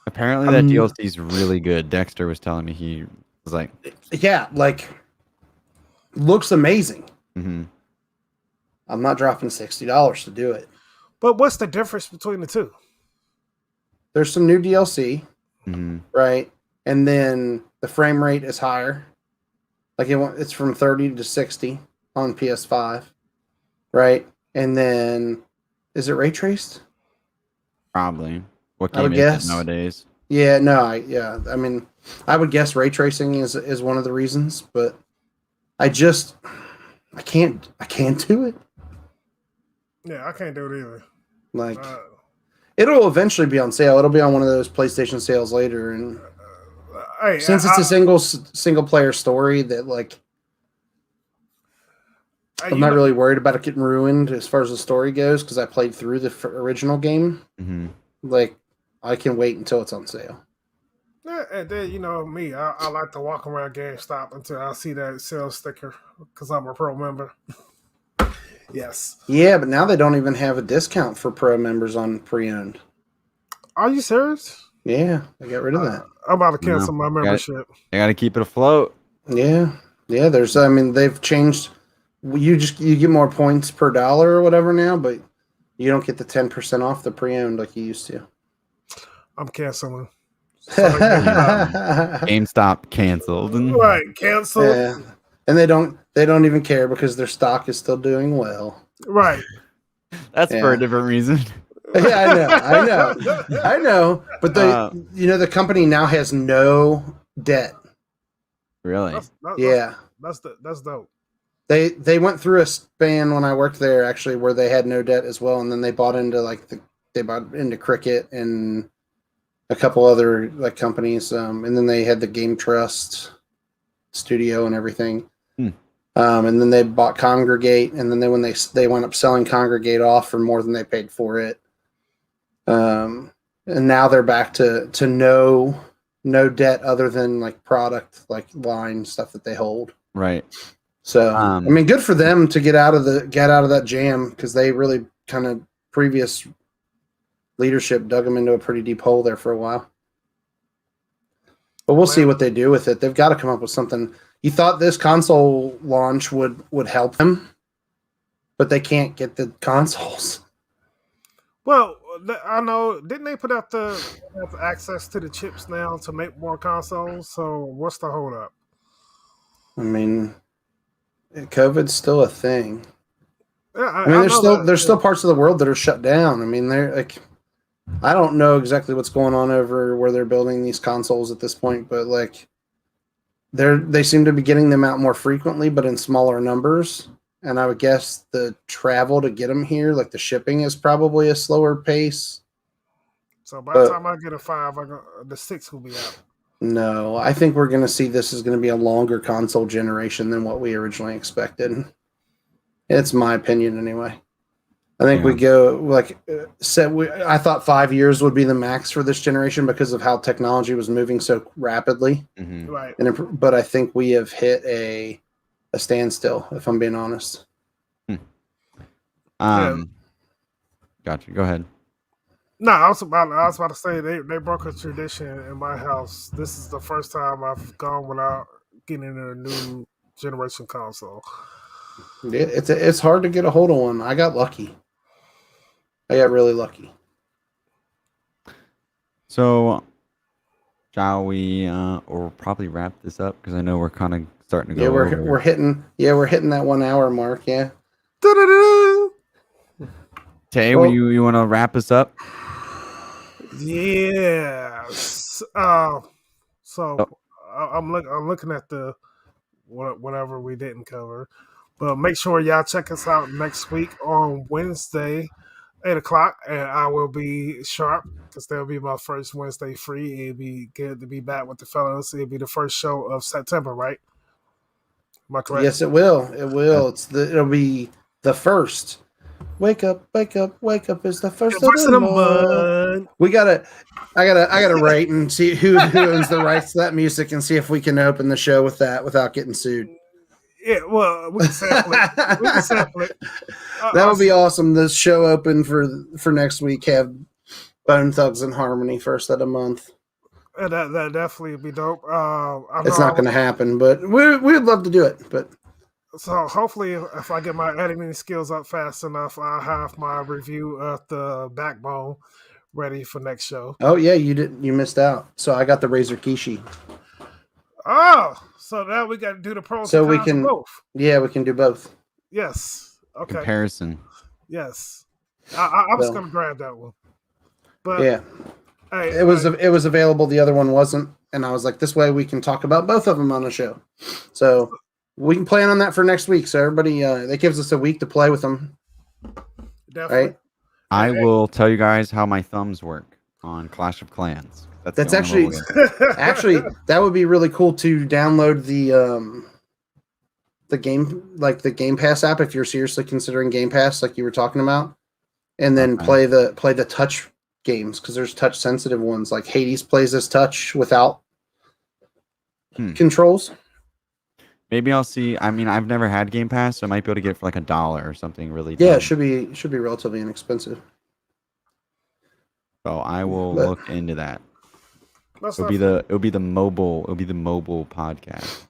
Speaker 2: Apparently that DLC is really good. Dexter was telling me he was like,
Speaker 3: Yeah, like looks amazing.
Speaker 2: mm-hmm.
Speaker 3: I'm not dropping $60 to do it.
Speaker 4: But what's the difference between the two?
Speaker 3: There's some new DLC,
Speaker 2: Mm-hmm.
Speaker 3: right? And then the frame rate is higher. Like it's from 30 to 60 on PS5, right? And then is it ray traced?
Speaker 2: Probably. What
Speaker 3: I would
Speaker 2: game is it
Speaker 3: guess.
Speaker 2: nowadays?
Speaker 3: Yeah, no, I mean, I would guess ray tracing is one of the reasons, but I can't do it.
Speaker 4: Yeah, I can't do it either.
Speaker 3: Like, it'll eventually be on sale. It'll be on one of those PlayStation sales later, and since it's a single player story, that like I'm not really worried about it getting ruined as far as the story goes because I played through the original game.
Speaker 2: Mm-hmm.
Speaker 3: Like, I can wait until it's on sale.
Speaker 4: Yeah, and then me, I like to walk around GameStop until I see that sales sticker because I'm a pro member. Yes.
Speaker 3: Yeah, but now they don't even have a discount for pro members on pre-owned.
Speaker 4: Are you serious?
Speaker 3: Yeah, they got rid of that.
Speaker 4: I'm about to cancel my membership.
Speaker 2: They got to keep it afloat.
Speaker 3: Yeah. They've changed. You get more points per dollar or whatever now, but you don't get the 10% off the pre-owned like you used to.
Speaker 4: I'm canceling.
Speaker 2: GameStop canceled.
Speaker 4: Right, canceled.
Speaker 3: Yeah. And they don't even care because their stock is still doing well.
Speaker 4: Right.
Speaker 2: That's for a different reason.
Speaker 3: Yeah, I know. But the company now has no debt.
Speaker 2: Really?
Speaker 4: That's dope.
Speaker 3: They went through a span when I worked there actually where they had no debt as well, and then they bought into Cricket and a couple other like companies, and then they had the Game Trust studio and everything. And then they bought Congregate, and then when they went up selling Congregate off for more than they paid for it. And now they're back to no debt other than like product like line stuff that they hold.
Speaker 2: Right.
Speaker 3: So I mean, good for them to get out of that jam because they really kind of previous leadership dug them into a pretty deep hole there for a while. But we'll see what they do with it. They've got to come up with something. You thought this console launch would help them, but they can't get the consoles.
Speaker 4: Well, I know. Didn't they put out the access to the chips now to make more consoles? So what's the hold up?
Speaker 3: I mean, COVID's still a thing.
Speaker 4: Yeah,
Speaker 3: there's still parts of the world that are shut down. I mean, they're like, I don't know exactly what's going on over where they're building these consoles at this point, but like, they seem to be getting them out more frequently, but in smaller numbers. And I would guess the travel to get them here, like the shipping, is probably a slower pace.
Speaker 4: So by the time I get a 5, the 6 will be out.
Speaker 3: No, I think we're going to see this is going to be a longer console generation than what we originally expected. It's my opinion anyway. I think we go I thought 5 years would be the max for this generation because of how technology was moving so rapidly.
Speaker 2: Mm-hmm.
Speaker 4: Right.
Speaker 3: But I think we have hit a standstill, if I'm being honest.
Speaker 2: Gotcha. Go ahead.
Speaker 4: No, I was about to say they broke a tradition in my house. This is the first time I've gone without getting a new generation console.
Speaker 3: It's hard to get a hold of one. I got lucky. I got really lucky.
Speaker 2: So, shall we or probably wrap this up because I know we're kind of starting to go.
Speaker 3: Yeah, we're hitting that 1 hour mark. Yeah.
Speaker 2: Tay, you want to wrap us up?
Speaker 4: Yes. I'm looking at the whatever we didn't cover, but make sure y'all check us out next week on Wednesday, 8:00, and I will be sharp because that'll be my first Wednesday free. It'll be good to be back with the fellows. It'll be the first show of September, right? Am I correct?
Speaker 3: Yes, it will. It will. It'll be the first. Wake up is the first of the month. I gotta write and see who owns the rights to that music and see if we can open the show with that without getting sued.
Speaker 4: Yeah, well, we can sample it.
Speaker 3: That would be awesome. The show open for next week have Bone Thugs and Harmony first of the month.
Speaker 4: That definitely would be dope. I
Speaker 3: It's
Speaker 4: know.
Speaker 3: not going to happen, but we'd love to do it. But
Speaker 4: So hopefully, if I get my editing skills up fast enough, I'll have my review of the Backbone ready for next show.
Speaker 3: oh yeah, you missed out. So I got the Razer Kishi.
Speaker 4: Oh, so now we got to do the pros
Speaker 3: So
Speaker 4: and
Speaker 3: we
Speaker 4: cons
Speaker 3: can-
Speaker 4: of both.
Speaker 3: Yeah, we can do both.
Speaker 4: Yes. Okay.
Speaker 2: Comparison.
Speaker 4: Yes. I was
Speaker 3: So-
Speaker 4: going to grab that one, but
Speaker 3: Yeah,
Speaker 4: hey,
Speaker 3: it was available. The other one wasn't, and I was like, this way we can talk about both of them on the show. So we can plan on that for next week. So everybody, that gives us a week to play with them.
Speaker 4: definitely.
Speaker 3: Right?
Speaker 2: I
Speaker 4: Hey.
Speaker 2: will tell you guys how my thumbs work on Clash of Clans.
Speaker 3: That's
Speaker 2: the only
Speaker 3: actually-
Speaker 2: mobile game.
Speaker 3: Actually, that would be really cool to download the Game Pass app if you're seriously considering Game Pass, like you were talking about, and then
Speaker 2: Okay.
Speaker 3: play the touch games, because there's touch sensitive ones. Like Hades plays this touch without controls.
Speaker 2: Maybe I'll see. I mean, I've never had Game Pass, so I might be able to get it for like $1 or something really.
Speaker 3: Yeah,
Speaker 2: dumb.
Speaker 3: it should be relatively inexpensive.
Speaker 2: So I will
Speaker 3: But-
Speaker 2: look into that.
Speaker 4: That's
Speaker 2: It'll be the mobile podcast.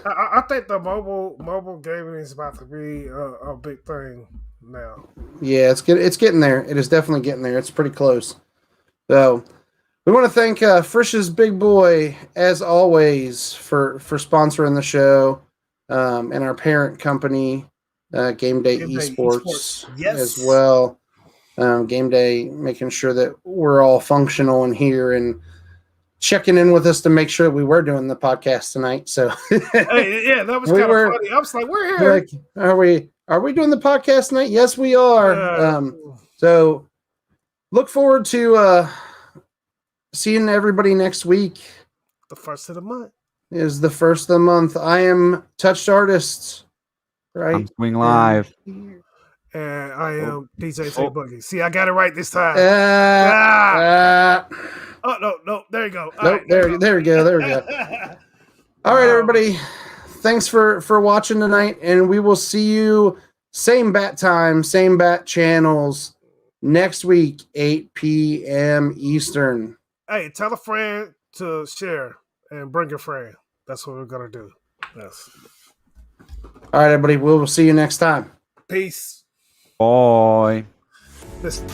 Speaker 4: I think the mobile gaming is about to be a big thing now.
Speaker 3: Yeah, it's getting there. It is definitely getting there. It's pretty close. So we want to thank Frisch's Big Boy, as always, for sponsoring the show, and our parent company, Game Day
Speaker 4: Game Day
Speaker 3: Esports,
Speaker 4: Esports. Yes.
Speaker 3: as well. Game Day making sure that we're all functional in here and checking in with us to make sure we were doing the podcast tonight. So
Speaker 4: Hey, yeah, that was
Speaker 3: We
Speaker 4: kind of
Speaker 3: were-
Speaker 4: funny. I was like, "We're here."
Speaker 3: like, are we doing the podcast tonight? Yes, we are.
Speaker 4: Yeah.
Speaker 3: So look forward to seeing everybody next week.
Speaker 4: The first of the month.
Speaker 3: Is the first of the month. I am Touched Artist, right?
Speaker 2: I'm Swing Live.
Speaker 4: And I am DJ T
Speaker 2: Oh.
Speaker 4: Boogie. See, I got it right this time. Oh no, there you go. All
Speaker 3: Nope,
Speaker 4: right,
Speaker 3: there we go. There we go. All right, everybody. Thanks for watching tonight, and we will see you same bat time, same bat channels next week, 8 p.m. Eastern.
Speaker 4: Hey, tell a friend to share and bring a friend. That's what we're gonna do. Yes.
Speaker 3: All right, everybody. We'll see you next time.
Speaker 4: Peace.
Speaker 2: Bye.
Speaker 4: Listen.